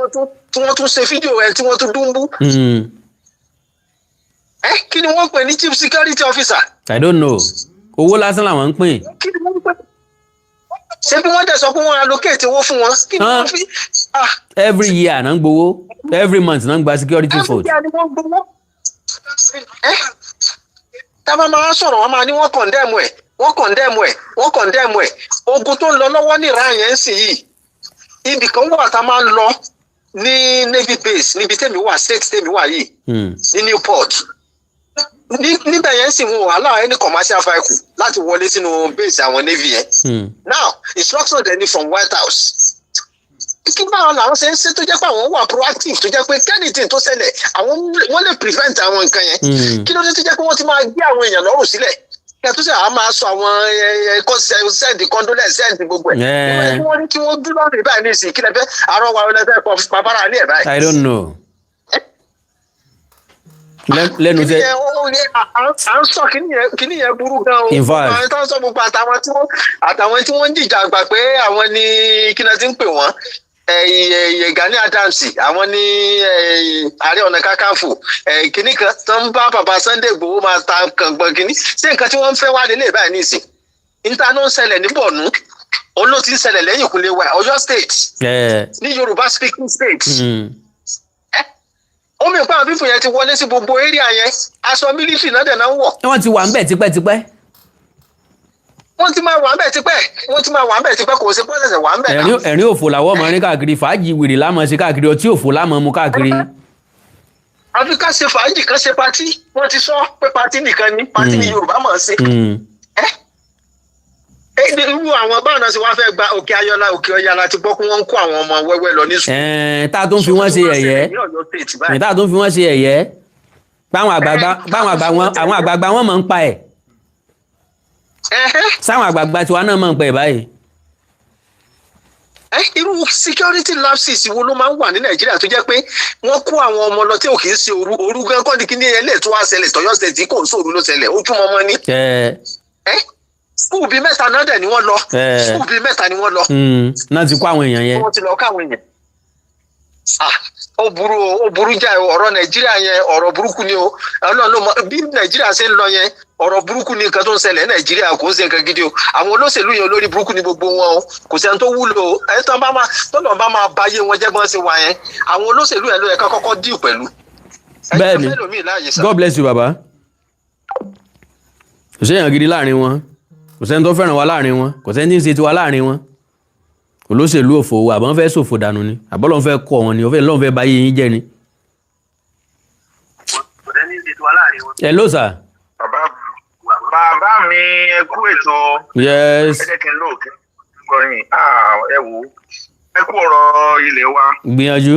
wọ́n tún ṣe fídíò ẹ̀ tí wọ́n tún dúnbú. Kí ni wọ́n pè ní chief security officer? I don't know. Owó lásán làwọn ń pín. Kí ni wọ́n pè? Ṣé bí wọ́n dẹ̀ sọ pé wọ́n allocate owó fún wọn? Kí ni wọ́n fi? Every year náà ń gbowó. Every month náà ń gba security vote. Every year ni wọ́n gbowó. Tábà máa sọ̀rọ̀ wọn máa ní wọ́n condemn ẹ̀. Ogun tó ń lọ lọ́wọ́ ní ìran yẹn sì yìí. Ibì kan wà tá a máa ń lọ ní Navy base níbi tèmi wà state tèmi wà yìí. Ní Newport. Níbẹ̀ yẹn sì wọn wàhálà ẹni commercial vehicle láti wọlé sínú base àwọn Navy yẹn. Now instruction dẹ̀ ni from White House. Kí báwọn làwọn ṣe ń ṣe tó jẹ́ pé àwọn wà proactive tó jẹ́ pé anything tó ṣẹlẹ̀ wọ́n lè prevent àwọn nǹkan yẹn. Kí ló dé tó jẹ́ pé wọ́n ti máa gbé àwọn èèyàn lọ́rùn sílẹ̀? Kí ẹ tó ṣe àwọn máa sọ àwọn send condolence send gbogbo ẹ̀. Kí wọ́n dúró lórí báyìí ní ìsìn kí lẹ fẹ́ àárọ̀ wa lẹ́fẹ̀ẹ́ pọ̀ pàpàrà ní ẹ̀ báyìí. I don't know. Lẹ́nu jẹ́. À ń sọ kíní yẹn burú gan o. In fact. Àwọn tó ń sọ gbogbo àtàwọn tí wọ́n ń jìjà gbà pé àwọn ni kí ni ti ń pè wọ́n. Gani Adams àwọn ní Ààrẹ Ọ̀nà Kakanfò kíní kan tó ń bá bàbá Sunday Igboho máa ta kàngbọ̀n kíní ṣé nǹkan tí wọ́n ń fẹ́ wá lélẹ̀ báyìí nísìn níta ló ń ṣẹlẹ̀ ní Borno òun ló ti ń ṣẹlẹ̀ lẹ́yìn ìkúnlẹ̀ wa Ọ̀yọ́ state ní Yorùbá speaking state. Ó mi pa àwọn fífò yẹn ti wọlé sí gbogbo area yẹn aṣọ mílítì náà dẹ̀ náà ń wọ̀. Wọ́n ti wà ń bẹ̀ tipẹ́tipẹ́. Wọ́n ti máa wà ń bẹ̀ tipẹ́ kò sí pọ́sẹ̀sẹ̀ wà ń bẹ̀ náà. Ẹ̀rín òfò làwọ̀ ọmọ rin káàkiri fàájì wèrè lámọ̀ ṣe káàkiri ọtí òfò lámọ̀ mu káàkiri. Àfi ká ṣe fàájì kan ṣe patí wọ́n ti sọ pé patí nìkan ni patí ni Yorùbá mọ̀ ṣe. Irú àwọn báwọn náà ṣe wá fẹ́ gba Òkè Ayọ̀lá Òkè Ọya láti gbọ́ pé wọ́n ń kó àwọn ọmọ wẹ́wẹ́ lọ ní sùn. Tá a tún fi wọ́n ṣe ẹ̀yẹ́. Tá a tún fi wọ́n ṣe ẹ̀yẹ́. Báwọn àgbààgbà wọn mọ̀ ń pa ẹ̀. Sáwọn àgbààgbà tiwa náà mọ̀ ń pa ẹ̀ báyìí. Irú security lapses wo ló máa ń wà ní Nàìjíríà tó jẹ́ pé wọ́n kó àwọn ọmọ lọ tí ò kì í ṣe òru gan kọ́ ni kí ni ẹlẹ́ẹ̀ tó wá ṣẹlẹ̀ tọ́yọ́ ṣẹ̀ tí kò ń sòrò ló ṣẹlẹ̀ ó tún ọmọ ní. Skúù bíi mẹ́ta náà dẹ̀ ni wọ́n lọ. Skúù bíi mẹ́ta ni wọ́n lọ. Náà ti kó àwọn èèyàn yẹn. Wọ́n ti lọ káwọn èèyàn. ó burú jáì ọ̀rọ̀ Nàìjíríà yẹn ọ̀rọ̀ burúkú ni o Ọlọ́run ló mọ̀ bí Nàìjíríà ṣe ń lọ yẹn ọ̀rọ̀ burúkú ni nǹkan tó ń ṣẹlẹ̀ Nàìjíríà kò ń ṣe nǹkan gidi o àwọn olóṣèlú yẹn olórí burúkú ni gbogbo wọn o kò sẹ́ni tó wúlò o ẹni tó bá máa báyé wọn jẹ́ bọ́n ṣe wà yẹn àwọn olóṣèlú yẹn ló yẹ ká kọ́kọ́ díù pẹ̀lú. bẹ́ẹ̀ni God bless you baba kò séèyàn gidi láàrin wọn kò sẹ́ni tó fẹ́ràn wa láàrin wọn kò sẹ́ni tí ń ṣe tiwa láàrin wọn olóṣèlú òfò àbọ̀n fẹ́ ṣòfò dànù ni àbọ̀lọ́n fẹ́ kọ́ wọn ni lọ́n fẹ́ báyé yín jẹ́ ni. hello sir. bàbá mi ẹ kú ètò. yes. ẹ jẹ́ kí n lò kí n gbọ́yìn ẹ wò ó ẹ kú ọ̀rọ̀ ilé wa. gbìyànjú.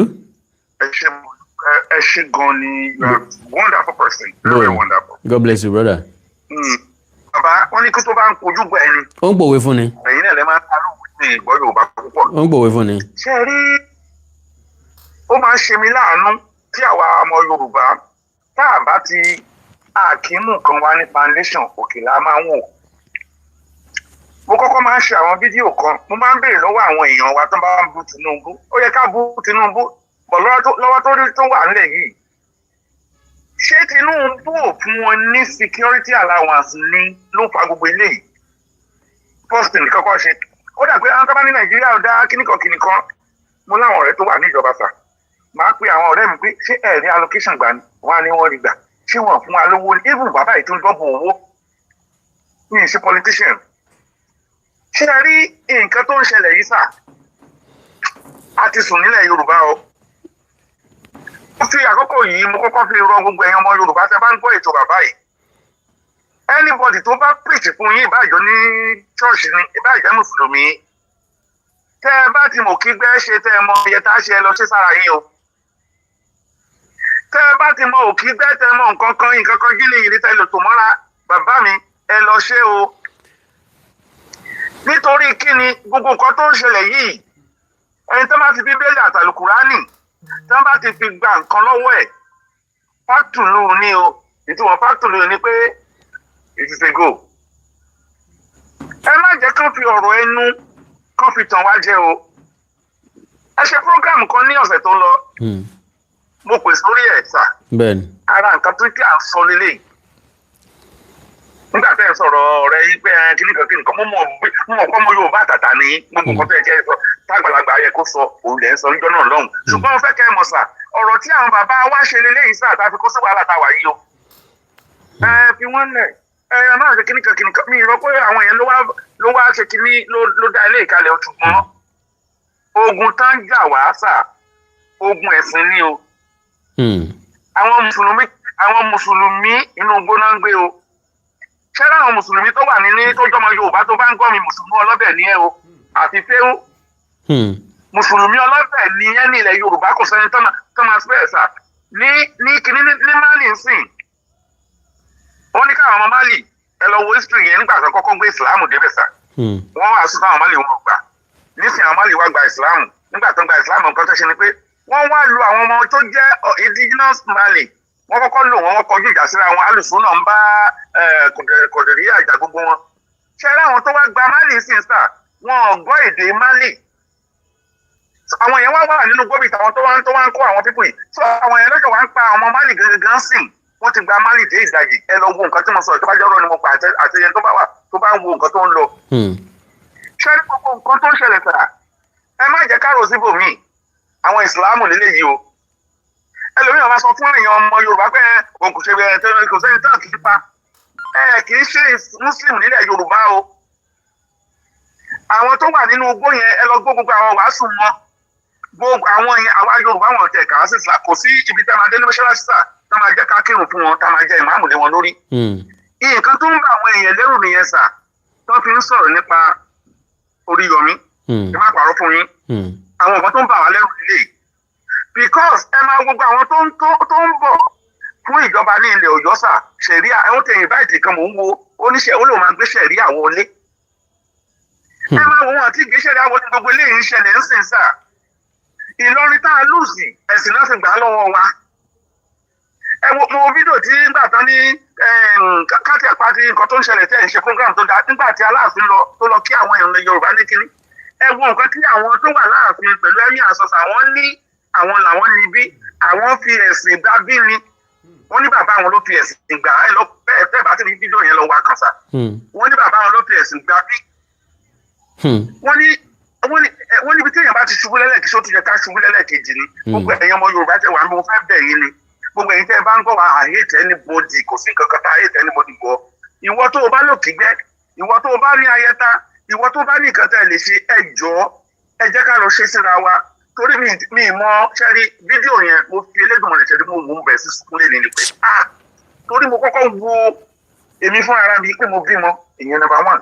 ẹ ṣe gan ni you are wonderful person very wonderful. God bless you brother. bàbá wọn ní kí tó bá ń kojú gbà ẹni. ó ń pòwe fún ni. ẹ̀yin náà lè máa ń ta lóhùn ní ìgbọ́ Yorùbá púpọ̀. ó ń pòwe fún ni. ṣé rí ó máa ń ṣe mí láàánú tí àwa ọmọ Yorùbá tá a bá ti àkímù kan wá ní foundation òkè la máa ń wò. mo kọ́kọ́ máa ń ṣe àwọn fídíò kan mo máa ń béèrè lọ́wọ́ àwọn èèyàn wa tó bá ń bú Tinubu ó yẹ ká bú Tinubu bọ̀ lọ́wọ́ tó wà nílẹ̀ yìí ṣé Tinubu ò fún wọn ní security allowance ní ló fa gbogbo eléyìí first thing kọ́kọ́ ṣe ó dà pé àwọn tó bá ní Nàìjíríà ò dá kíníkan mo láwọn ọ̀rẹ́ tó wà níjọba sà máa pe àwọn ọ̀rẹ́ mi pé ṣé ẹ̀rí allocation gbà ní wọn á ní wọ́n rí gbà ṣé wọ́n fún wa lówó ní even bàbá yìí tó ń dọ́bù owó ní ìṣe politician ṣé ẹ rí nǹkan tó ń ṣẹlẹ̀ yìí sà a ti sùn nílẹ̀ Yorùbá o mo fi àkókò yìí mo kọ́kọ́ fi rọ gbogbo ẹ̀yin ọmọ Yorùbá tẹ́ bá ń gbọ́ ètò bàbá yìí anybody tó bá preach fún yín ìbáàjọ ní church ni ìbáàjẹ́ mùsùlùmí tẹ́ ẹ bá ti mọ̀ kí gbẹ́ ṣe tẹ́ ẹ mọ iye tá a ṣe ẹ lọ sí sára yín o tẹ́ ẹ bá ti mọ òkí gbẹ́ tẹ́ ẹ mọ nǹkan kan gílì yìí tẹ́ lè tò mọ́ra bàbá mi ẹ lọ ṣe o nítorí kí ni gbogbo nǹkan tó ń ṣẹlẹ̀ yìí ẹni tó bá ti Bíbélì àtàlùkùránì tó bá ti fi gba nǹkan lọ́wọ́ ẹ̀ fátùlù ni o ìtumọ̀ fátùlù ni pé it is a go ẹ má jẹ́ kán fi ọ̀rọ̀ ẹnu kán fi tàn wá jẹ o ẹ ṣe program kan ní ọ̀sẹ̀ tó lọ mo pè sórí ẹ̀ sà ara nǹkan tó kí à ń sọ lélẹ̀ nígbà tẹ́ ẹ sọ̀rọ̀ ọ̀rẹ́ yín pé kíníkan mo mọ̀ pé mo Yorùbá àtàtà ní gbogbo nǹkan tó yẹ kẹ́ ẹ sọ tágbàlagbà yẹ kó sọ òun lẹ́ ń sọ níjọ́ náà lọ́hùn ṣùgbọ́n mo fẹ́ kẹ́ ẹ mọ̀ sà ọ̀rọ̀ tí àwọn bàbá wa ṣe lélẹ́yìí sà tá a fi kó sí wàhálà táwa yìí o ẹ fi wọ́n lẹ̀ ẹ máa ṣe kíníkan mi rò pé àwọn yẹn ló wá ṣe kíní ló dá ilé ìkalẹ̀ ṣùgbọ́n ogun tán jà wá sà ogun ẹ̀sìn ni o àwọn mùsùlùmí inú gbóná ń gbé o ṣẹ́rẹ́ àwọn mùsùlùmí tó wà nílé tó jọmọ Yorùbá tó bá ń gbọ́ mi mùsùlùmí ọlọ́bẹ̀ ní ẹ o àti fẹ́hún mùsùlùmí ọlọ́bẹ̀ ní ẹ ní ilẹ̀ Yorùbá kò sẹ́ni tó máa spẹ́ sà ní kíní ní Mali ń sìn ó ní káwọn ọmọ Mali ẹ lọ wo history yẹn nígbà tó kọ́kọ́ gbé ìsìláàmù débẹ̀ sà wọ́n wá sùn táwọn Mali wọn gbà nísìnyí àwọn Mali wá gba ìsìláàmù nígbà tó gba ìsìláàmù nǹkan tó ṣe ni pé wọ́n wá lu àwọn ọmọ tó jẹ́ indigenous Mali wọ́n kọ́kọ́ lò wọ́n kọjú ìjà síra wọn alùsùn náà ń bá kọ̀dẹ̀rí àjà gbogbo wọn ṣe láwọn tó wá gba Mali sí sà wọn ò gbọ́ èdè Mali àwọn yẹn wá wà nínú gómìnà àwọn tó wá ń kó àwọn pípọ̀ yìí tó àwọn yẹn lọ́jọ́ wá ń pa àwọn Mali gangan sìn wọ́n ti gba Mali dé ìdajì ẹ lọ wo nǹkan tí mo sọ tó bá jẹ́ ọ̀rọ̀ ni mo pa àtẹ̀yẹn tó bá wà tó bá ń wo nǹkan tó ń lọ. ṣé gbogbo nǹkan tó ń ṣẹlẹ̀ sà ẹ má jẹ́ ká rò síbòmíì àwọn ìsìláàmù nílé yìí o ẹlòmíràn máa sọ fún èèyàn ọmọ Yorùbá pé òun kò ṣe kò sẹ́ni tán kì í pa kì í ṣe Muslim nílẹ̀ Yorùbá o àwọn tó wà nínú igbó yẹn ẹ lọ gbọ́ gbogbo àwọn wàásù wọn gbogbo àwọn yẹn àwa Yorùbá wọn tẹ̀ kà á sì sá kò sí ibi tá a máa dé ní mọ́ṣáláṣí sà tá a máa jẹ́ ká kírun fún wọn tá a máa jẹ́ ìmáàmù lé wọn lórí nǹkan tó ń bá àwọn èèyàn lẹ́rù nìyẹn sà tó fi ń sọ̀rọ̀ nípa Oríyọmí ẹ má pàrọ̀ fún yín àwọn nǹkan tó ń bá wa lẹ́rù nílé because ẹ máa gbogbo àwọn tó ń bọ̀ fún ìjọba ní ilẹ̀ Ọ̀yọ́ sà ṣẹ̀ríà ẹ̀wọ̀n tẹ̀yìn báyìí kan mò ń wo oníṣẹ́ ó lè máa gbé ṣẹ̀ríà wọlé ẹ máa wọ wọn àti ìgbé ṣẹ̀ríà wọlé gbogbo eléyìí ń ṣẹlẹ̀ ń sìn sà Ìlọrin tá a lùsì ẹ̀sìn náà fi gbà á lọ́wọ́ wa ẹ wo mo fídíò tí nígbà tán ní káàtì àpáti nǹkan tó ń ṣẹlẹ̀ tẹ̀ ń ṣe program tó dáa nígbà tí Aláàfin tó lọ kí àwọn èèyàn Yorùbá ní kiri ẹ wo nǹkan tí àwọn tó wà láàfin pẹ̀lú ẹ̀mí àsọsà wọn ní àwọn làwọn níbí àwọn fi ẹ̀sìn gbà bí ni wọ́n ní bàbá àwọn ló fi ẹ̀sìn gbà ẹ lọ bẹ́ẹ̀ bá ti rí fídíò yẹn lọ wá kan sá wọ́n ní bàbá àwọn ló fi ẹ̀sìn gbà bí wọ́n níbi tí èèyàn bá ti ṣubú lẹ́lẹ́kejì ó ti yẹ ká ṣubú lẹ́lẹ́kejì ni gbogbo ẹ̀yin ọmọ Yorùbá tẹ́ wà ní mo fẹ́ bẹ̀ yín ni gbogbo ẹ̀yin tẹ́ bá ń gbọ́ wa I hate anybody kò sí kankan tá I hate anybody gbọ́ ìwọ tó o bá lòkì gbẹ́ ìwọ tó o bá ní ayẹta ìwọ tó o bá ní nǹkan tẹ́ ẹ lè ṣe ẹ jọ̀ọ́ ẹ jẹ́ ká lọ ṣe síra wa torí mi mọ ṣẹ́rí fídíò yẹn mo fi Elédùmarè ṣẹ́rí mo mú bẹ̀ sí sukúlẹ̀ ní ni pé torí mo kọ́kọ́ wo èmi fún ara mi pé mo bímọ ìyẹn number 1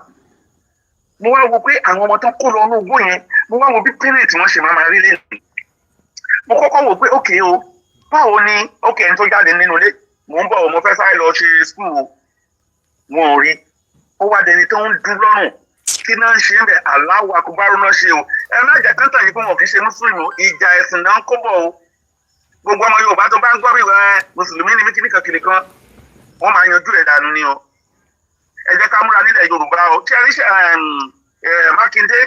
mo wá wo pé àwọn ọmọ tó kó lọ ní ogún yẹn mo wá wo bí pírètì wọn ṣe máa rí lẹ́nu mo kọ́kọ́ wò pé ókè o báwo ni ókè ẹni tó jáde nínú ilé mò ń bọ̀ mo fẹ́ sáré lọ ṣe skul wọn ò rí ó wá dẹni tó ń dún lọ́rùn kí náà ń ṣe ń bẹ̀ Allahu Akbar náà ṣe o ẹ má jẹ́ kántà yìí pé wọn kì í ṣe mùsùlùmí ìjà ẹ̀sìn náà ń kó bọ̀ o gbogbo ọmọ Yorùbá tó bá ń gbọ́ bíwẹ́ mùsùlùmí ni mí kíníkan kìnìkan wọ́n máa yanjú ẹ̀ dànù ni o ẹ jẹ́ ká múra nílẹ̀ Yorùbá o tí a rí Makinde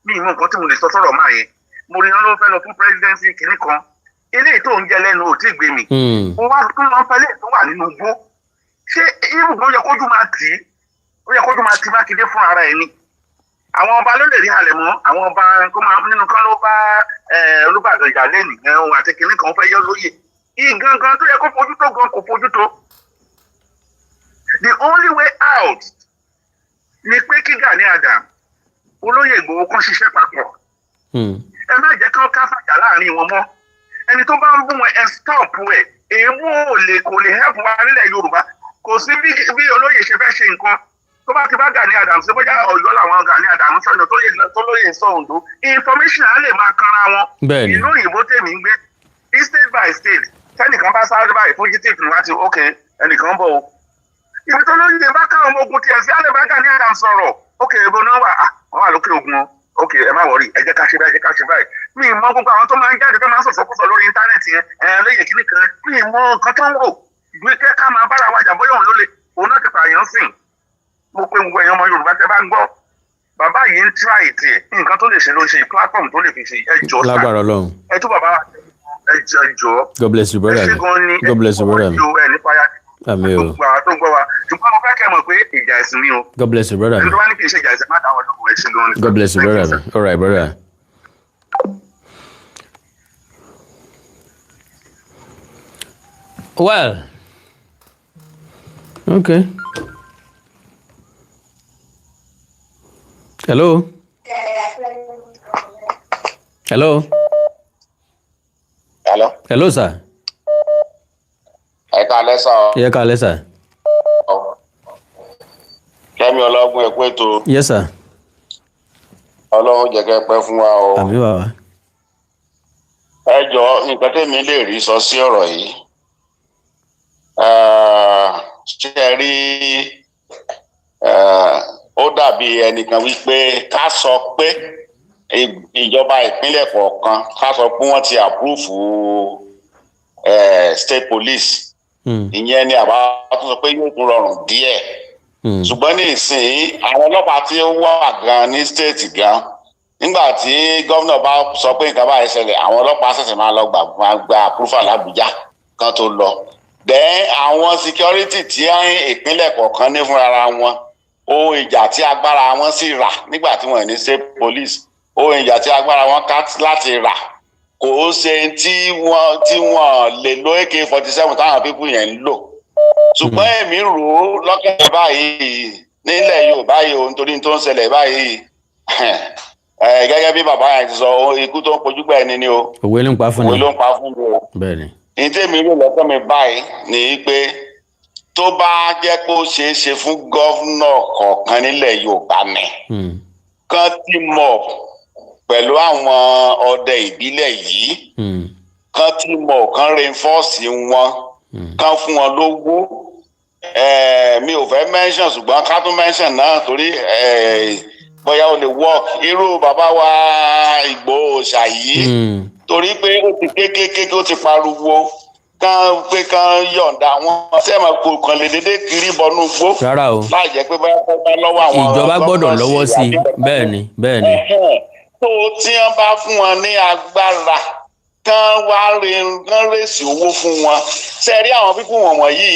ní ìmọ̀ nǹkan tí mo lè sọ sọ̀rọ̀ máa yẹn mo rí iná ló fẹ́ lọ fún presidency kìnìkan eléyìí tó ń jẹ lẹ́nu ò tí ì gbé mi mo wá tún lọ fẹ́lẹ́ tó wà nínú igbó ṣé irúgbó yẹ kójú máa tì í ó yẹ kójú máa tì Mákindé fún ara ẹ̀ ni àwọn ọba ló lè rí halẹ̀ mọ́ àwọn ọba tó máa nínú kan ló bá Olúbàdàn ìjà lẹ́nì ẹ̀hún àti kìnní kan fẹ́ yọ lóye ìgangan tó yẹ kó fojú tó gan kò fojú tó the only way out ni pé kí Gani Adams olóyè Ìgbòho kan ṣiṣẹ́ papọ̀ ẹ má jẹ́ kí wọ́n ká fàjà láàrin wọn mọ́ ẹni tó bá ń bú wọn ẹ stop ẹ èèmú kò lè help wa nílẹ̀ Yorùbá kò sí bí olóyè ṣe fẹ́ ṣe nǹkan tó bá ti bá Gani Adams ṣe bóyá Ọ̀yọ́ làwọn Gani Adams sọ̀nà tó lóye sọ Oǹdó information á lè máa kanra wọn ìlú òyìnbó tèmi ń gbé state by state tẹnìkan bá sáré báyìí fugitive ni wọ́n ti ok ẹnìkan bọ̀ o ibi tó lóyè bá káwọn ọmọ ogun tiẹ̀ sí á lè bá Gani Adams sọ̀rọ̀ ok ebo náà wà wọ́n wà lókè ogun ok ẹ má wọrí ẹ jẹ́ ká ṣe báyìí ẹ jẹ́ ká ṣe báyìí mi ì mọ gbogbo àwọn tó máa ń jáde tó máa ń sọ̀sọ̀kúsọ lórí íńtánẹ́ẹ̀tì yẹn lóye kíní kan mi ì mọ nǹkan tó ń rò gbé kẹ́ ká máa bára wa jà bóyá òun ló le òun náà ti pààyàn sìn mo pe gbogbo ẹ̀yàn ọmọ Yorùbá tẹ́ bá ń gbọ́ bàbá yìí ń try tiẹ̀ nǹkan tó lè ṣe ló ń ṣe platform tó lè fi ṣe ẹ jọ lágbára Ọlọ́run ẹ tó bàbá wa ẹ jọ God bless you brother God bless you brother àmín o God bless you brother God bless you brother all right brother. Well, okay. Hello. Hello. Hello. Hello, sir. Ẹ káalẹ́ sà. Ẹ káalẹ́ sir. Kẹ́mi Ọlọ́gbọ́n ẹ kú ètò. Yes, sir. Ọlọ́run jẹ́ kẹ́ pẹ́ fún wa o. Àmín bàbá. Ẹ jọ̀ọ́ nǹkan tèmi lè rí sọ sí ọ̀rọ̀ yìí. Ṣé ẹ rí ó dàbí ẹnìkan wípé ká sọ pé ìjọba ìpínlẹ̀ kọ̀ọ̀kan ká sọ pé wọ́n ti àpúrúfù state police. Ìyẹn ni àbá tó sọ pé yóò tún rọrùn díẹ̀. Ṣùgbọ́n ní ìsìn àwọn ọlọ́pàá tí ó wà gan ní state gan nígbà tí gómìnà bá sọ pé nǹkan báyìí ṣẹlẹ̀ àwọn ọlọ́pàá ṣẹ̀ṣẹ̀ máa lọ gba àpúrúfà l'Àbújá kan tó lọ. Then àwọn security tí ìpínlẹ̀ kọ̀ọ̀kan ní fúnra wọn ohun ìjà tí agbára wọn sì rà nígbà tí wọ́n ní state police ohun ìjà tí agbára wọn ká láti rà kò ṣe tí wọ́n lè lo AK-47 táwọn pípù yẹn ń lò. Ṣùgbọ́n èmi rò ó lọ́kàn báyìí nílẹ̀ Yorùbá yìí ohun torí tó ń ṣẹlẹ̀ báyìí gẹ́gẹ́ bí bàbá yẹn ti sọ ikú tó ń pojú gbà ẹni ni o. Òwe ló ń pa fún mi. Òwe ló ń pa fún mi o. Bẹ́ẹ̀ni. Ìdí èmi ló lọ́kàn mi báyìí ni pé tó bá jẹ́ pé ó ṣeé ṣe fún gọ́vnọ̀ kọ̀ọ̀kan nílẹ̀ Yorùbá ni kán team up pẹ̀lú àwọn ọdẹ ìbílẹ̀ yìí kán team up kán reinforce wọn kán fún wọn lówó mi ò fẹ́ mention ṣùgbọ́n ká tún mention náà torí bóyá ó lè work irú bàbá wa Ìgbòho ṣàyí torí pé ó ti kékeré ó ti pariwo kán yọ̀ǹda wọn sẹ́mọ̀ kò kàn lè dédé kiri bọnú gbó. Rárá o. láì jẹ́ pé bá lọ́wọ́ àwọn ìjọba gbọ́dọ̀ lọ́wọ́ sí i bẹ́ẹ̀ ni. tó tí wọ́n bá fún wọn ní agbára kán rèsì owó fún wọn ṣe rí àwọn pípọ̀ wọ̀nyí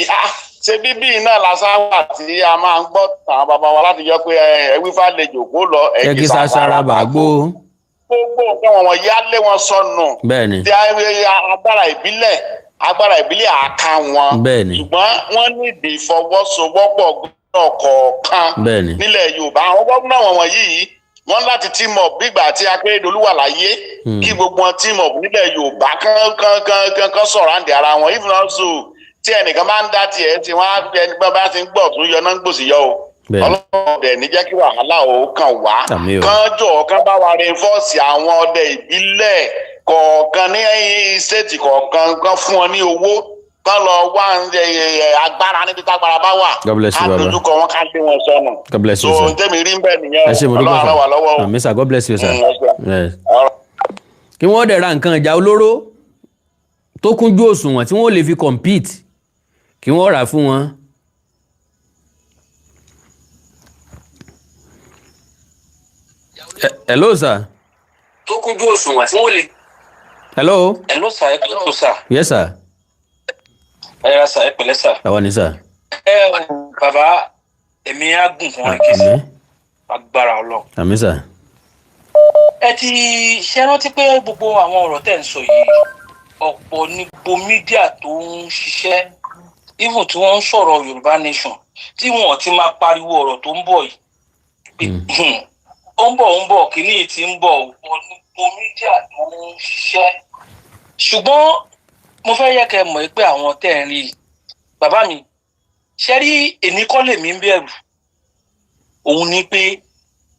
ṣe bíbí náà lásàwà tí a máa ń gbọ́ àwọn bàbá wa láti yọ pé ẹ̀wífà lè jòkó lọ ẹ̀kí sàṣàrà bàgbó. gbogbo nǹkan wọ̀nyí á lé wọn sọnù. bẹ́ẹ̀ni. tí agbára ìbílẹ̀ àká wọn. bẹ́ẹ̀ni. ṣùgbọ́n wọ́n níbi ìfọwọ́sowọ́pọ̀ gómìnà kọ̀ọ̀kan. bẹ́ẹ̀ni. nílẹ̀ Yorùbá àwọn gómìnà wọ̀nyí wọ́n láti team up bígbà tí Akérédolú wà láyé kí gbogbo wọn team up nílẹ̀ Yorùbá kán sọ̀rọ̀ àǹdí ara wọn if not so tí ẹnìkan bá ń dá tiẹ̀ tí wọ́n á ẹni bá ti ń gbọ̀ tún yọ náà ń gbòsì yọ o Ọlọ́run dẹ̀ ní jẹ́ kí wàhálà ò kàn wá kán bá wa reinforce àwọn ọdẹ ìbílẹ̀ kọ̀ọ̀kan ní stéètì kọ̀ọ̀kan kán fún wọn ní owó kán lọ wá agbára níbi tágbára bá wà ká dojúkọ wọn ká lé wọn sọnù. God bless you, sir. so tẹ́mi rí bẹ́ẹ̀ nìyẹn Ọlọ́run á ràn wá lọ́wọ́ o. Àmín sir, God bless you, sir. Kí wọ́n dẹ̀ ra nǹkan ìjà olóró tó kúnjú òṣùwọ̀n tí wọ́n lè fi compete kí wọ́n rà fún wọn. Hello sir. tó kúnjú òṣùwọ̀n tí wọ́n lè. Hello sir ẹ pẹ̀lẹ́ sir. Yes sir. ẹ ra sir ẹ pẹ̀lẹ́ sir. Àwa ni sir. Bàbá èmi á gùn fún ẹ kí sí agbára Ọlọ́run. Àmín sir. ẹ ti ṣe rántí pé gbogbo àwọn ọ̀rọ̀ tẹ̀ ń sọ yìí ọ̀pọ̀ ní gbogbo mídíà tó ń ṣiṣẹ́ even tí wọ́n ń sọ̀rọ̀ Yorùbá nation tí wọ́n ti máa pariwo ọ̀rọ̀ tó ń bọ̀ yìí ó ń bọ̀ kìíní tí ń bọ̀ ọ̀pọ̀ ní gbogbo mídíà tó ń ṣiṣẹ́ ṣùgbọ́n mo fẹ́ yẹ kẹ́ mọ̀ pé àwọn tẹ̀ ń rí bàbá mi ṣe rí èmi kọ́ lèmi ń bẹ̀rù òun ni pé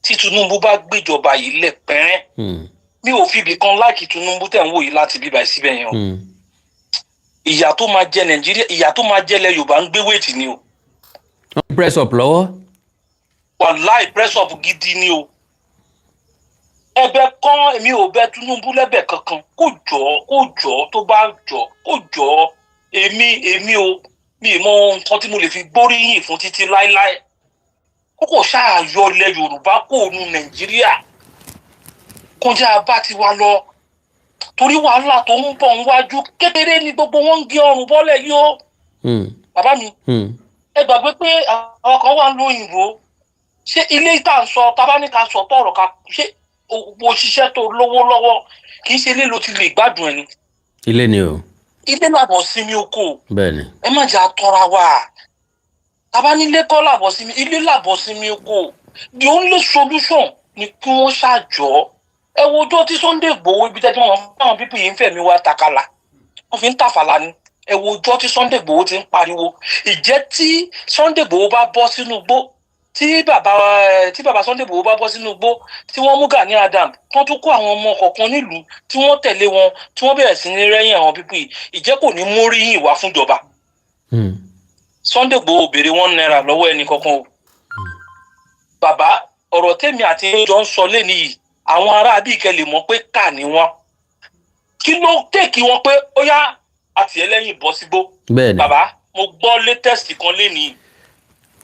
tí Tinubu bá gbéjọba yìí lẹ̀ pẹ́rẹ́ mi ò fi ibì kan láìkí Tinubu tẹ̀ ń wò yìí láti bíbá síbẹ̀ yẹn o ìyà tó máa jẹ Nàìjíríà ìyà tó máa jẹ lẹ Yorùbá ń gbé wéètì ni o. wọ́n press up lọ́wọ́. wàláì press up gidi ni o. ẹ̀bẹ̀ kan èmi ò bẹ̀ Tinubu lẹ́bẹ̀ kankan kó jọ tó bá jọ kó jọ èmi o mi mọ nǹkan tí mo lè fi gbóríyìn fún títí láéláé kókò ṣáàyọ ilẹ̀ Yorùbá kò nu Nàìjíríà kọjá bá ti wá lọ torí wàhálà tó ń bọ̀ níwájú kékeré ni gbogbo wọn ń gé ọrùn bọ́lẹ̀ yìí ó. bàbá mi ẹ gbàgbé pé àwọn kan wà lóyìnbó ṣé ilé ìta ń sọ tábánikà sọ tọrọ ká ṣé òṣìṣẹ́ tó lówó lọ́wọ́ kì í ṣe ilé ló ti lè gbádùn ẹni. ilé ni o. ilé làbọ̀ sinmi oko. bẹ́ẹ̀ni. ẹ má jà tọ́ra wa tábánilé kọ́ làbọ̀ sinmi ilé làbọ̀ sinmi oko the only solution ni kí wọ́n ṣàjọ́ ẹ wo ọjọ́ tí Sunday Igboho ibi tẹ́tí wọn fáwọn pípì yìí ń fẹ̀mí wa takala wọ́n fi ń tàfàlà ni ẹ wo ọjọ́ tí Sunday Igboho ti ń pariwo ìjẹ́ tí Sunday Igboho bá bọ́ sínú igbó tí bàbá Sunday Igboho bá bọ́ sínú igbó tí wọ́n mú Gani Adam wọ́n tún kó àwọn ọmọ kọ̀ọ̀kan nílùú tí wọ́n tẹ̀lé wọn tí wọ́n bẹ̀rẹ̀ sí ní rẹ́yìn àwọn pípì yìí ìjẹ́ kò ní móríyìn wá fúnjọba. Sunday Igboho béèrè $1 lọ́wọ́ ẹnì kankan o. bàbá ọ̀rọ̀ tèmi àti ẹjọ́ ń sọ lẹ́nu yìí àwọn ará bí ìkẹ́ lè mọ̀ pé kà ní wọn kí ló tèkì wọn pé ó yá àti ẹlẹ́yìn bọ́ sígbó. bẹ́ẹ̀ni. bàbá mo gbọ́ latest kan lẹ́nu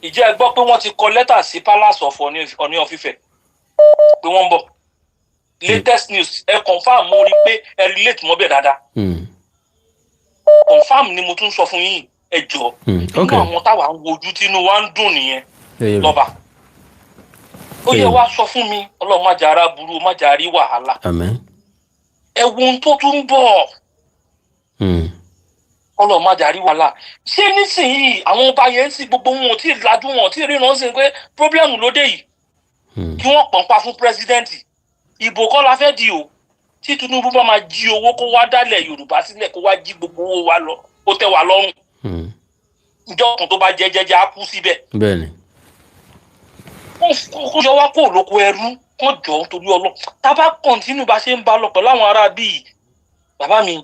ìjẹ́ ẹ gbọ́ pé wọ́n ti kọ lẹ́tà sí Palace of Ọ̀ní of Ifẹ̀ pé wọ́n ń bọ̀ latest news ẹ confam mo rí pé ẹ relate mọ́ bẹ́ẹ̀ dáadáa confam ni mo tún sọ fún yín ẹ jọ nínú àwọn táwa ń wojú tínú wa ń dùn nìyẹn lọ́ba ó yẹ wá sọ fún mi Ọlọ́run má jàrá burú má jàrí wàhálà ẹ wo ohun tó tún bọ̀ Ọlọ́run má jàrí wàhálà ṣé nísìnyí àwọn ọba yẹn ń sì gbogbo wọn ò tí ì lajú wọn ò tí ì ríran sí pé pírọ́blẹ́mù ló dé yìí kí wọ́n pọ̀npa fún pírẹ́sídẹ́ǹtì ìbò kọ́ la fẹ́ di o tí Tinubu bá máa jí owó kó wá dálẹ̀ Yorùbá sílẹ̀ kó wá jí gbogbo owó wa lọ ó tẹ́ wa lọ́rùn ìjọ kan tó bá jẹ́ jẹ́jẹ́ á kú síbẹ̀. bẹ́ẹ̀ni. kó yọ wá kó lóko ẹrú kó jọ torí Ọlọ́run tá a bá kọ́ntínú bá ṣe ń bá lọ pẹ̀lú àwọn ará bíi bàbá mi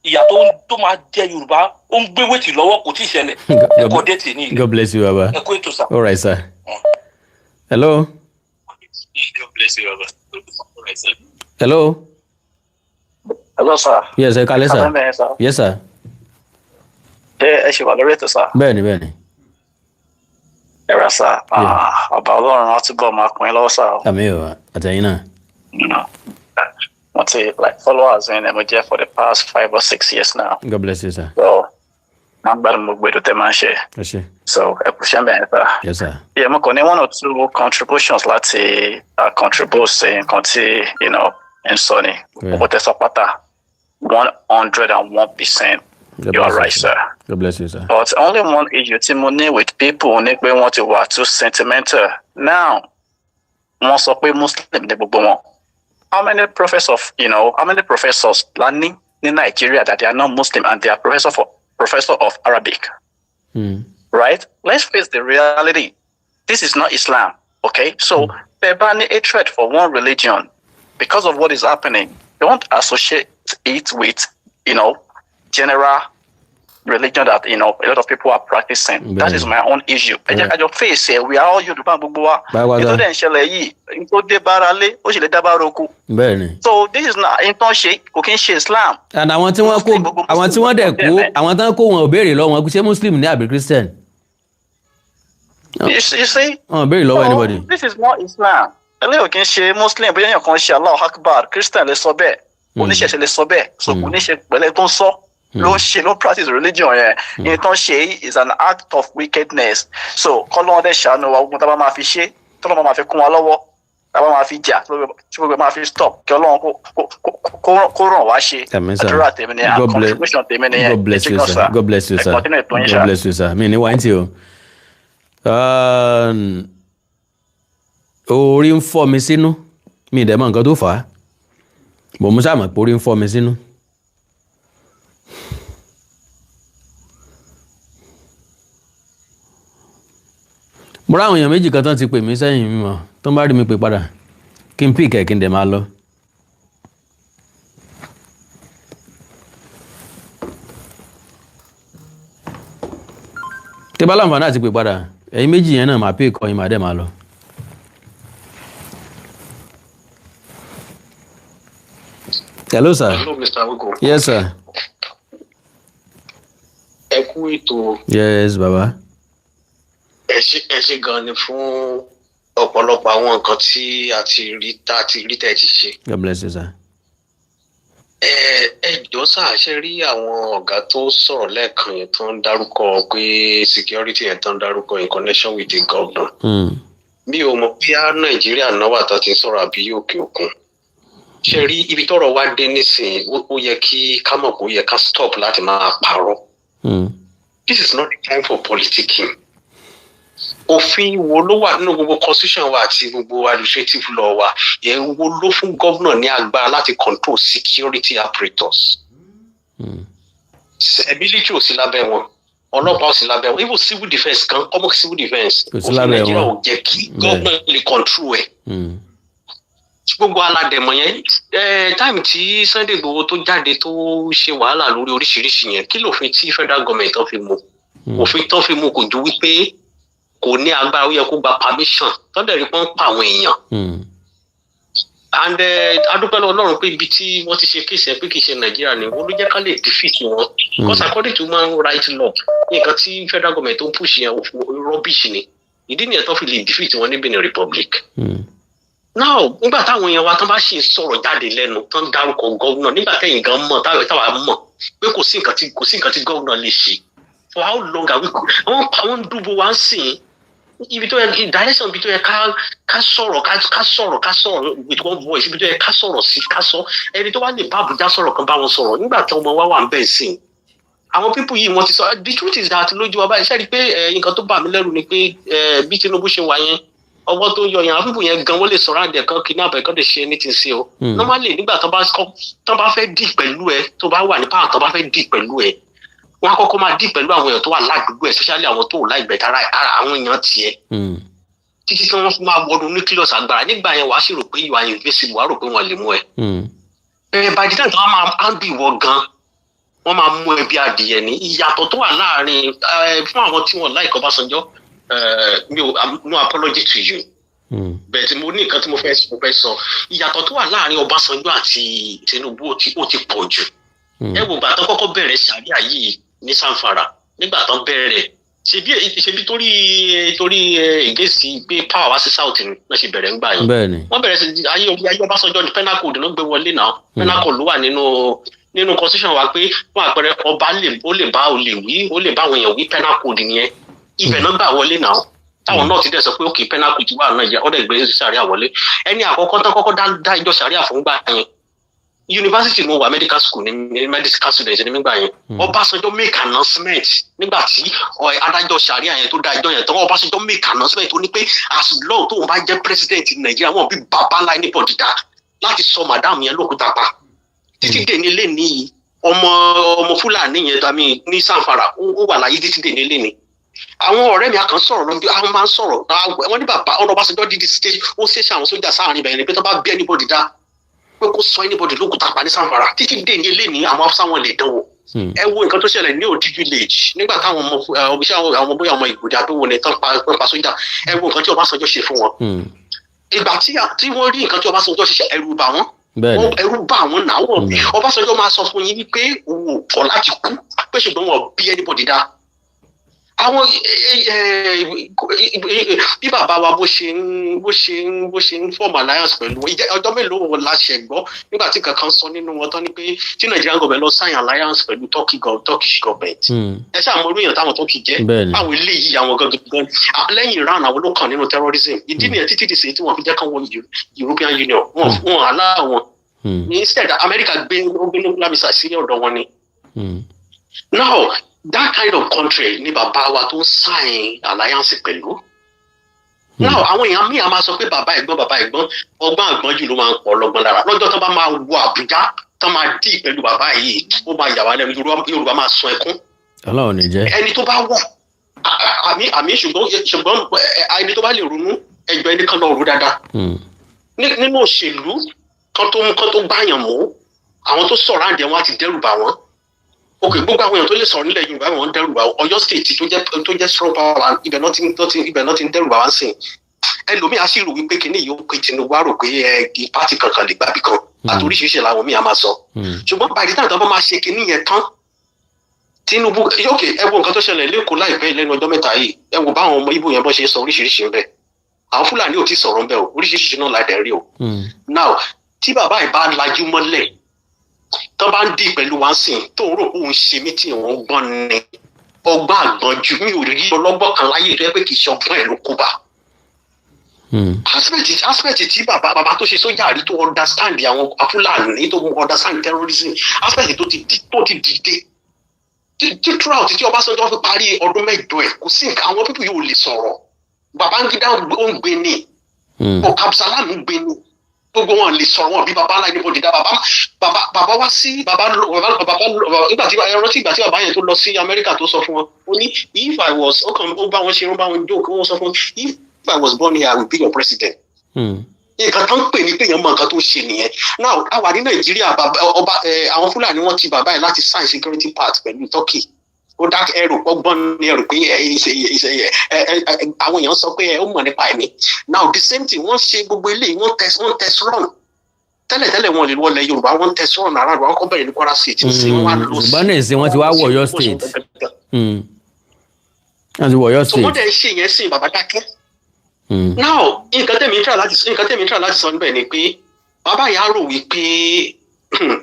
ìyà tó máa jẹ Yorùbá ó ń gbé wéètì lọ́wọ́ kò tí ì ṣẹlẹ̀ ẹ̀kọ́ dé tì ní ilé. God bless you baba. ẹ̀kọ́ ètò sá. all right sir. hello. God bless you baba. All right sir. hello. hello sir. yes ẹ kálẹ́ sir. yes sir. ẹ ṣe wà lórí ètò sá. bẹ́ẹ̀ni. ẹ ra sá ọba Ọlọ́run á túbọ̀ máa pín in lọ́wọ́ sá. àmín o àtẹ̀yìn náà. like followers in Emoje for the past 5 or 6 years now. God bless you, sir. So I'm glad to move to Manche. So yes, sir. Yeah, I'm going 1 or 2 contributions. Let's say contribution, you know, and Sony. But there's a pattern 101%. You are right, sir. God bless you, sir. But only one issue, Timoni, with people who want to work too sentimental. Now, most of the Muslim, how many professors learning in Nigeria that they are not Muslim and they are professor of Arabic? Right? Let's face the reality. This is not Islam. Okay? So, they're banning hatred for one religion because of what is happening. Don't associate it with, you know, general religion that, you know, a lot of people are practicing. That is my own issue. At your face, we are all you. So this is not Islam. And I want to Muslim Christian. You see? Anybody. This is not Islam. Muslim, but you can Allah Akbar. Christian, let's obey. So no practice religion. Is an act of wickedness. So, colon de shano wa ma fi se, to ma fi kun wa lowo, ma fi ja, ma fi stop. Ki Olorun ko ran wa se. Adura temi ni, contribution temi ni. God bless you, sir. God bless you, sir. God bless you, sir. Me ni wa nti o. Orí ń fọ́ mi sínú. Mi dẹ̀ mọ̀ nǹkan tó fà á. Bò mo ṣáà mọ̀ pé orí ń fọ́ mi sínú. Mo ráwọn èèyàn méjì kan tán ti pè mí sẹ́yìn mi mọ̀ tó ń bá rí mi pè padà kí n píìkì kí n dẹ̀ máa lọ. Tí bá láǹfààní àti pè padà ẹ̀yin méjì yẹn náà máa píìkì ọyìn máa dẹ̀ máa lọ. Hello, sir. Hello, Mr. Awego. Yes, sir. Ẹ kú ètò. Yes, baba. Ẹ ṣé gan ni fún ọ̀pọ̀lọpọ̀ àwọn nǹkan tí a ti rí tẹ́ ti ṣe. God bless you, sir. Ẹ jọ̀ọ́ sà, ṣe rí àwọn ọ̀gá tó sọ̀rọ̀ lẹ́ẹ̀kan yẹn tó ń dárúkọ pé security yẹn tó ń dárúkọ in connection with the governor. Mi ò mọ̀ bí Nàìjíríà náà wà tó ti sọ̀rọ̀ àbí òkè òkun. Ṣe rí ibi tọ́rọ̀ wá dé nísìnyí ó yẹ kí ká mọ̀ pé ó yẹ ká stop láti máa parọ́. This is not the time for politicking. Òfin wo ló wà nínú gbogbo constitution wa àti gbogbo administrative law wa yẹn wo ló fún governor ní agbára láti control security apparatus. Military ò sí lábẹ́ wọn, ọlọ́pàá ò sí lábẹ́ wọn, even civil defence kan common civil defence òfin Nàìjíríà ò jẹ́ kí governor lè control ẹ̀. Gbogbo aládẹ̀mọ̀ yẹn táìmù tí Sunday Igboho tó jáde tó ṣe wàhálà lórí oríṣiríṣi yẹn kí lófin tí federal government tó fi mú òfin tó fi mú kò ju wípé kò ní agbára ó yẹ kó gba permission tó dẹ̀ rí pọ́n pa àwọn èèyàn. And adúpẹ́ lọ́wọ́ Ọlọ́run pé ibi tí wọ́n ti ṣe kéèsì ẹ̀ pé kì í ṣe Nàìjíríà ni wọ́n ló jẹ́ ká lè defeat wọn because according to human rights law nǹkan tí federal government tó ń push yẹn rubbish ni ìdí nìyẹn tó fi lè defeat wọn ní Benin Republic. Now nígbà táwọn èèyàn wa tán bá ṣe sọ̀rọ̀ jáde lẹ́nu tán dárúkọ gọ́vnà nígbà tẹ̀yìn gan mọ̀ táwa mọ̀ pé kò sí nǹkan tí gọ́vnà lè ṣe for how long are we àwọn dúbò wa ń sìn ibi tó yẹ direction ibi tó yẹ ká sọ̀rọ̀ with one voice ibi tó yẹ ká sọ̀rọ̀ sí ká sọ ẹni tó wá lè bá Àbújá sọ̀rọ̀ kan bá wọn sọ̀rọ̀ nígbà tí ọmọ wa wà ń bẹ̀ sìn àwọn people yìí wọ́n ti sọ the truth is that lójú wa báyìí ṣe rí i pé nǹkan tó bà mí lẹ́rù ni pé bí Tinubu ṣe wà yẹn ọwọ́ tó yọ yẹn àwọn people yẹn gan wọ́n lè sọ̀rọ̀ àdẹ̀ kan kidnap ẹ̀ kan lè ṣe anything sí o normally nígbà tó bá fẹ́ dì pẹ̀lú ẹ tó bá wà ní power tó bá fẹ́ dì pẹ̀lú ẹ wọ́n á kọ́kọ́ máa dì pẹ̀lú àwọn èèyàn tó wà ládùúgbò especially àwọn tó wò láìgbẹ́ tara àwọn èèyàn tiẹ̀ títí tí wọ́n máa wọnú nucleus agbára nígbà yẹn wàá sì rò pé you are invisible wàá rò pé wọ́n lè mú ẹ. by the time tí wọ́n máa áńbì wọ gan wọ́n máa mú ẹ bí adìyẹ ní ìyàtọ̀ tó wà láàrin fún àwọn tí wọ́n láìkọ́ Ọbásanjọ́ no apology to you. Bẹ́ẹ̀ tí mo ní nǹkan tí mo fẹ́ sọ ìyàtọ̀ tó wà láàrin Ọbásanjọ́ àti Tinubu ó ti pọ̀ jù. Ẹ wo ìgbà tó kọ́kọ́ bẹ̀rẹ̀ sàríà yìí ní Sanfara nígbà tó bẹ̀rẹ̀ ṣebí torí ìgésì pé power wá sí south ni náà ṣe bẹ̀rẹ̀ ń gbà yẹn wọ́n bẹ̀rẹ̀ sí ayé Ọbásanjọ́ ní penal code ló gbé wọlé náà penal code ló wà nínú constitution wa pé fún àpẹẹrẹ ọba ó lè bá olè wí ó lè bá àwọn èèyàn wí penal code nìyẹn ibẹ̀ náà gbà wọlé náà táwọn náà ti dẹ̀ sọ pé òkè penal code wà náà jẹ́ ọ̀dẹ̀ gbé sàríà wọlé ẹni àkọ́kọ́ tán kọ́kọ́ dá ìjọ sàríà fún gbà yẹn university mo wà medical school ní medical student ní nígbà yẹn Ọbásanjọ́ make announcement nígbà tí adájọ́ sàríà yẹn tó dá ìjọ yẹn tán Ọbásanjọ́ make announcement ó ní pé as long tóun bá jẹ́ president Nàìjíríà wọn bí bàbá ńlá ní bọ̀dìdá láti sọ madam yẹn lókùúta pa títí dé nílé ní ọmọ Fúlàní yẹn tàbí ní Sanfara ó wà láyé títí dé nílé ní àwọn ọ̀rẹ́ mi àkàn sọ̀rọ̀ lọ́jọ́ àwọn máa ń sọ̀rọ̀ wọ́n ní bàbá Ọbásanjọ́ dídí stage ó ṣẹ̀ṣẹ̀ àwọn sójà sáàrin bẹ̀rẹ̀ pé tó bá bí anybody dá pé kó sọ anybody lókùúta pa ní Sanfara títí dé ní ilé ní àwọn Haúsá wọn lè dánwò ẹ wo nǹkan tó ṣẹlẹ̀ ní Òdì village nígbà táwọn ọmọ bóyá ọmọ Ìgbòdì àbẹ̀wò ní tán pa sójà ẹ wo nǹkan tí Ọbásanjọ́ ṣe fún wọn ìgbà tí wọ́n rí nǹkan tí Ọbásanjọ́ ṣe ẹ̀rù bà wọ́n ẹ̀rù bà wọ́n náà wọ̀ Ọbásanjọ́ máa sọ fún yín wípé òun ò kọ̀ láti kú pé ṣùgbọ́n wọn bí anybody dá àwọn bí bàbá wa bó ṣe ń form alliance pẹ̀lú ọjọ́ mélòó la ṣe gbọ́ nígbà tí kankan sọ nínú wọn tán ni pé tí Nigerian government lọ sign alliance pẹ̀lú Turkish government ẹ ṣáà mọ orí èèyàn táwọn Turkey jẹ́ àwọn eléyìí àwọn gangan lẹ́yìn Iran àwọn ló kàn nínú terrorism ìdí nìyẹn títí dìsẹ́ tí wọ́n fi jẹ́ kán wọ European Union wọn àlá wọn instead America gbé lábísà sí ọ̀dọ̀ wọn ni now that kind of country ni bàbá wa tó ń sign alliance pẹ̀lú. now àwọn èèyàn míì á máa sọ pé bàbá ẹ̀gbọ́n ọgbọ́n àgbọ́njù ló máa ń pọ̀ lọ́gbọ́n lára lọ́jọ́ tó bá máa wọ Àbújá tó máa dì pẹ̀lú bàbá yìí ó máa yà wá lẹ́nu Yorùbá máa sọ ẹkún. Ọlọ́run ní jẹ́. ẹni tó bá wà àmì ṣùgbọ́n ẹni tó bá lè ronú ẹgbẹ́ ẹni kan lọ rú dáadáa. nínú òṣèlú kan tó gbàyàn mú àwọn tó sọ̀rọ̀ àǹdẹ̀ wọn á ti dẹ́rù bà wọ́n. ok gbogbo àwọn èèyàn tó lè sọ̀rọ̀ nílẹ̀ Yorùbá wọn dẹ́rù bà Ọ̀yọ́ state tó jẹ́ strong power ibẹ̀ náà ti ń dẹ́rù bà wá sìn ẹlòmíì á sì rò wípé kíní yìí ó pe Tinubu á rò pé ẹgbẹ́ pátì kankan lè gbàbí kan àti oríṣiríṣi làwọn míì á máa sọ ṣùgbọ́n báyìí táwọn tó bá máa ṣe kíní yẹn tán Tinubu ok ẹ wo nǹkan tó ṣẹlẹ̀ lẹ́kọ̀ọ́ láìpẹ́ lẹ́nu ọjọ́ mẹ́ta yìí ẹ wo báwọn ọmọ Ìgbò yẹn bọ́ ṣe sọ oríṣiríṣi ń bẹ àwọn Fúlàní ò tí sọ̀rọ̀ ń bẹ o oríṣiríṣi náà láì rí o now tí bàbá ì bá lajú mọ́lẹ̀ tó bá ń dì pẹ̀lú wá sìn tó ń rò pé òun ṣe mí tí òun gbọ́n ni ọgbọ́n àgbọ̀njú mi ò rí ọlọ́gbọ́n kan láyé rẹ pé kì í ṣe ọgbọ́n ẹ̀ ló kó bá. aspect tí bàbá tó ṣe sójà rí tó understand àwọn Fúlàní tó understand terrorism aspect tó ti dìde tí throughout tí Ọbásanjọ́ fi parí ọdún mẹ́jọ ẹ̀ kò sí nǹkan àwọn pípọ̀ yóò lè sọ̀rọ̀ Babangida ó ń gbé ní Absalam ń gbé ní gbogbo wọn lè sọ̀rọ̀ wọn bí baba aláì níbo dídá baba wá sí baba nígbà tí baba yẹn tó lọ sí Amẹ́ríkà tó sọ fún wọn ó ní if I was ó bá wọn ṣe irun bá wọn jókòó wọn sọ fún if I was born here I will be your president. nǹkan tó ń pè ní pé èèyàn mọ nǹkan tó ń ṣe nìyẹn now àwa ní Nàìjíríà àwọn Fúlàní wọn ti bàbá yẹn láti sign security pact pẹ̀lú Turkey ó dá ẹrù ọgbọ́n ní ẹrù pé àwọn èèyàn sọ pé ó mọ̀ nípa ẹ̀mí now the same thing wọ́n ṣe gbogbo eléyìí wọ́n tẹ̀sán tẹ́lẹ̀tẹ́lẹ̀ wọn lè wọlé Yorùbá wọ́n tẹ̀sán aráàlú wọn kọ́ bẹ̀rẹ̀ ní Kwara State ṣe wọ́n wá lọ sí ìbánu ìsìn wọn ti wá wọ Ọ̀yọ́ State wọ́n ti wọ Ọ̀yọ́ State. wọ́n dẹ̀ ṣe yẹn sìn bàbá dákẹ́ now nǹkan tẹ̀mí ń try láti sọ níbẹ̀ ni pé bàbá yà á rò wípé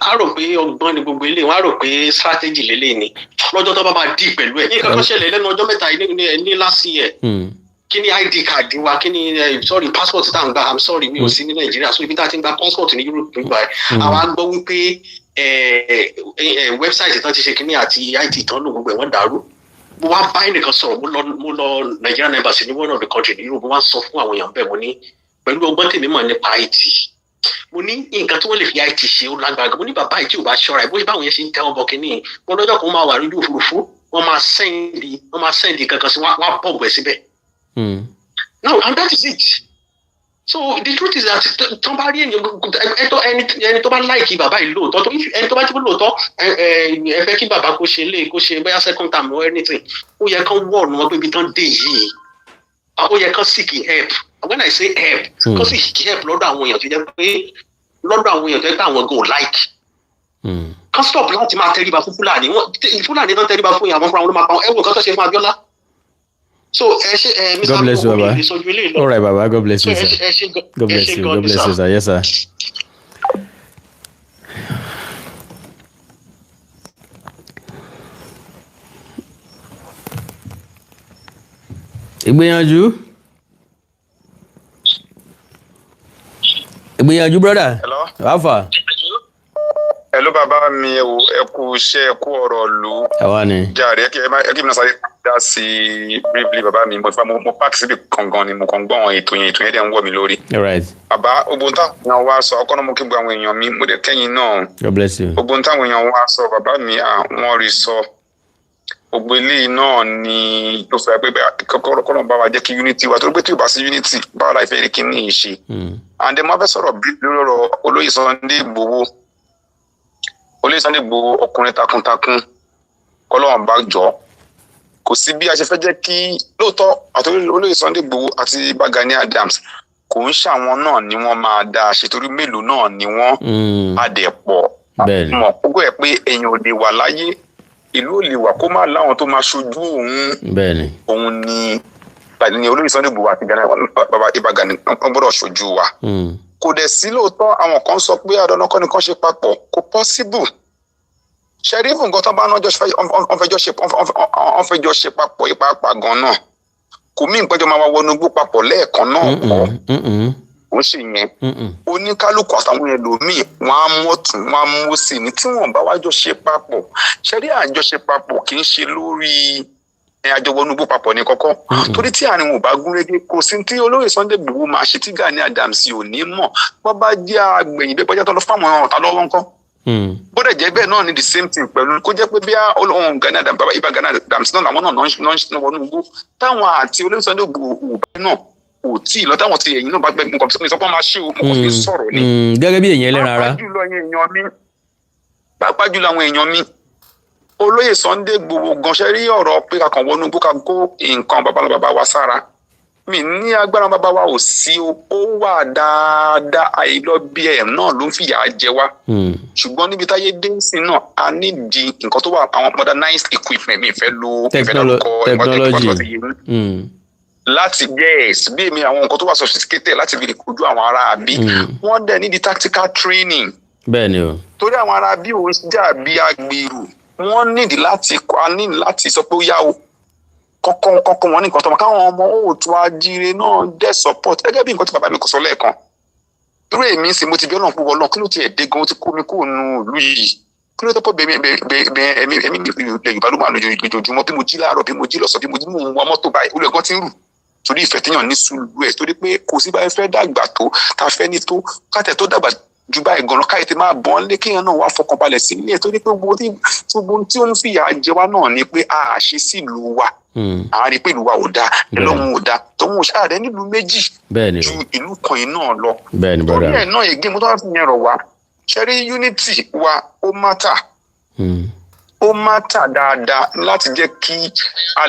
a rò pé ọgbọ́n ni gbogbo ilé wọn a rò pé strategy lélẹ̀ ni lọ́jọ́ tó bá máa dì pẹ̀lú ẹ̀ ní nǹkan tó ṣẹlẹ̀ lẹ́nu ọjọ́ mẹ́ta ní last year kí ni ID card wa kí ni sorry passport tá à ń gbà I'm sorry mi ò sí ní Nàìjíríà so ibi tá a ti ń gba passport ní Europe nígbà ẹ̀ àwa gbọ́ wípé website tán ti ṣe kíní àti ID tán lò gbogbo ẹ̀ wọ́n dàrú mo wá bá ẹnìkan sọ̀rọ̀ mo lọ Nigerian embassy ní one of the country ní Europe mo wá sọ fún àwọn èèyàn bẹ́ẹ̀ mo ní pẹ̀lú ọgbọ́n tèmi mọ̀ nípa IT mo ní nǹkan tí wọ́n lè fi IT ṣe ó lágbára mo ní bàbá yìí tí ò bá ṣọ́ra ẹ̀ bóyá báwọn yẹn ṣe ń tẹ́ ọbọ̀ kínní wọn lọ́jọ́ kan máa wà lójú òfurufú wọ́n máa sẹ́ndì kankan sí wọ́n á bọ̀gbẹ̀ síbẹ̀. now and that is it so the truth is that tó bá rí ẹni tó bá láìkí bàbá yìí lóòótọ́ ẹni tó bá ti lóòótọ́ ẹ fẹ́ kí bàbá kó ṣe bóyá second time or anything ó yẹ kán wọ̀ ọ̀nà wọn pé ibi tán dé yìí ó yẹ kán seek help. When I say help, because we help lọ́dọ̀ àwọn èèyàn tó jẹ́ pé àwọn go like. Kan stop láti máa tẹríba fún Fúlàní náà tẹríba fún ìyàwó fúnra wọn ló máa pa ẹ wo nǹkan tó ṣe fún Abíọ́lá so ẹ ṣe God bless you, Baba. All All right, Baba. God bless you, sir. God bless you. God bless you, sir. Yes, sir. Ìgbìyànjú, brother. Hello. How far? Hello bàbá mi ẹ kú iṣẹ́ ẹ kú ọ̀rọ̀ lù. Àwa ni. Jàre ẹ kí mi náà sáré dá sí briefly bàbá mi mo pààkì síbi kangan ni mo kàn gbọ́ àwọn ètò yẹn dẹ̀ ń wọ̀ mí lórí. All right. Bàbá ogun táwọn èèyàn wá sọ ọkọ náà mo kí gbogbo àwọn èèyàn mi mo dẹ̀ kẹ́yìn náà. God bless you. Ogun táwọn èèyàn wá sọ bàbá mi wọ́n rí sọ. Gbogbo eléyìí náà ni tó fẹ́ pé kọ́kọ́rọ́ bá wa jẹ́ kí unity wa torí pé tí o bá sí unity báwo la ìfẹ́ rí kí ní ìṣe. And then mo fẹ́ sọ̀rọ̀ lórí ọ̀rọ̀ olóyè Sunday Igboho. Olóyè Sunday Igboho ọkùnrin takuntakun kọ́lọ́wọ́n bá jọ kò sí bí a ṣe fẹ́ jẹ́ kí lóòótọ́ àti olóyè Sunday Igboho àti Gani Adams kò ń ṣàwọn náà ni wọ́n máa dá a ṣe torí mélòó náà ni wọ́n adẹ̀pọ̀ mọ̀ gbogbo ẹ̀ pé èèyàn ò lè wà láyé ìlú ò lè wà kó má láwọn tó máa ṣojú òun ni olóyè Sunday Igboho àti bàbá Gani wọ́n gbọ́dọ̀ ṣojú wa kò dẹ̀ sí lóòótọ́ àwọn kan sọ pé àdánù kọ́ni kan ṣe papọ̀ kò possible ṣẹ́rífù nǹkan tó bá náà ọ̀fẹ́jọ́ ṣe papọ̀ ìpapà gan náà kò mí ìpẹ́jọ́ máa wá wọnú igbó papọ̀ lẹ́ẹ̀kan náà kọ́ ó sì yẹn oníkálukú àtàwọn ẹlòmíì wọn á mú ọ̀tún wọn á mú òsì ní tí wọn bá wájọ ṣe papọ̀ ṣẹ́rí àjọṣe papọ̀ kì í ṣe lórí àjọwọnúgbò papọ̀ ní kọ́kọ́ torí tí àárín wọn ò bá gúnrégé kò sí tí olóyè Sunday Igboho máa ṣe tí Gani Adams ò ní mọ̀ wọ́n bá jẹ́ àgbẹ̀yìn bẹ́ẹ̀ bọ́jà tó lọ fáwọn ọ̀tá lọ́wọ́ ńkọ́ bódà jẹ́ bẹ́ẹ̀ náà ni the same thing pẹ̀lú kó jẹ́ pé bí Ohun Gani Adams bàbá ibà Gani Adams náà làwọn náà ń wọnú igbó táwọn àti olóyè Sunday Igboho náà kò tí ì lọ táwọn ti ẹ̀yìn náà bá gbẹ nǹkan tó sọ pé máa ṣe o mo kàn fi sọ̀rọ̀ ni. gẹ́gẹ́ bí èèyàn ẹlẹ́ran ara. pàápàá jùlọ àwọn èèyàn mi olóyè Sunday Igboho ganṣẹ́ rí ọ̀rọ̀ pé kakàn wọnú igbó ká kó nǹkan bàbá wa sára mi ní agbára bàbá wa ò sí o ó wà dáadáa àìlọ bí ẹ̀ náà ló ń fìyà jẹ wá ṣùgbọ́n níbi táyé dé sí náà a nídìí nǹkan tó wà àwọn modernized equipment mi ìfẹ́ lo technology láti yes bí èmi àwọn nǹkan tó wà sophisticated láti fi lè kojú àwọn ará bí wọ́n dẹ̀ nídìí tactical training. bẹ́ẹ̀ni o. torí àwọn ará bí òun jà bí agbèrò wọ́n nídìí láti sọ pé ó yá o kọ́kọ́ wọn ní nǹkan tó mọ̀ káwọn ọmọ òòtú ajíire náà dẹ̀ support gẹ́gẹ́ bí nǹkan tí bàbá mi kò sọ lẹ́ẹ̀kan irú èmi sì mo ti bí ọlọ́run púpọ̀ ọlọ́run kí ló ti ẹ̀ dé gan ó ti kó mi kúrò nù ìlú yìí kí ló tó pọ̀ bẹ́ẹ̀ ẹ̀mí Yorùbá ló máa lò lójoojúmọ́ bí mo jí láàárọ̀ bí mo jí lọ́sàn bí mo jí mò ń wa mọ́tò báyìí olú ẹ̀gbọ́n ti ń rù torí ìfẹ́ tíyàn ní sùúrù ẹ̀ torí pé kò sí báyìí fẹ́ dàgbà tó ta fẹ́ ní tó káàtẹ̀ tó dàgbà ju báyìí gan-an káyọ̀ tí máa bọ́n lé kéèyàn náà wá fọkànbalẹ̀ sí ilé torí pé gbogbo tí ó ń fìyà jẹ wá náà ni pé a ṣe sí ìlú wa a rí pé ìlú wa ò dáa ẹlọ́run ò dáa tòun ò ṣáàrẹ́ nílùú méjì ju ìlú kan yìí náà lọ torí ẹ̀ náà ègé mo tó wá fi yẹn rọ̀ wá ṣẹ́rí unity wa ó mátà dáadáa láti jẹ́ kí a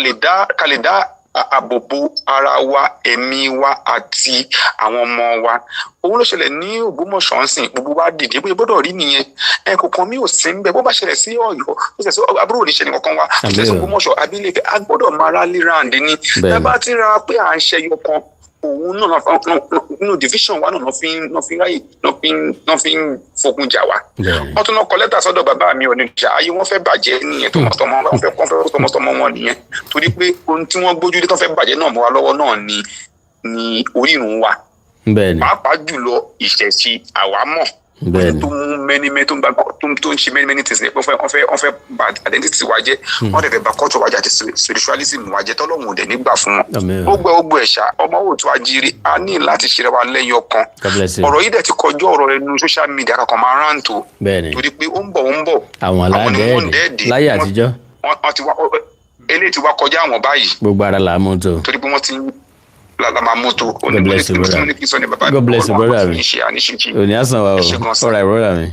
lè dá àbòbò ara wa ẹ̀mí wa àti àwọn ọmọ wa òun ló ṣẹlẹ̀ ní Ògbómọ̀ṣọ́ ń sìn gbogbo wa dìde bóyá gbọ́dọ̀ rí nìyẹn kọ̀ọ̀kan mi ò sí ń bẹ bó bá ṣẹlẹ̀ sí Ọ̀yọ́ ó ṣẹlẹ̀ sí àbúrò oníṣẹ́ nìkan wa ó ṣẹlẹ̀ sí Ògbómọ̀ṣọ́ Abilé a gbọ́dọ̀ máa rally round ni ẹ bá ti ra pé à ń ṣẹyọ kan òun náà nínú division wa náà fi ń fogun jà wá wọ́n tún náà kọ lẹ́tà sọ́dọ̀ bàbá mi Onitsha ayé wọ́n fẹ́ bàjẹ́ nìyẹn tọmọtọmọ wọ́n fẹ́ tọmọtọmọ wọn nìyẹn torí pé ohun tí wọ́n gbójú lé tó fẹ́ bàjẹ́ náà mọ́ wa lọ́wọ́ náà ni orírun wa pàápàá jùlọ ìṣẹ̀ṣe àwa mọ̀ tó mú mẹ́ni tó ń ṣe many things ní wọ́n fẹ́ bà identity wa jẹ́ wọ́n dẹ̀ fẹ́ bà culture wa jẹ́ àti spiritualism wa jẹ́ tọ́lọ́hun ò dẹ̀ nígbà fún wọn ó gbẹ ẹ̀ṣà ọmọ òòtú ajíire a ní láti ṣe wa lẹ́yìn ọkàn ọ̀rọ̀ yìí dẹ̀ ti kọjú ọ̀rọ̀ ẹnu social media kankan máa rántó torí pé ó ń bọ̀ àwọn aládẹ́ẹ̀dẹ́ láyé àtijọ́ eléyìí ti wá kọjá àwọn báyìí gbogbo ara là á mú tó torí pé wọ́n ti la moto. God bless you, brother. God bless you, brother. Òní àsàn wa o. All right, brother mi.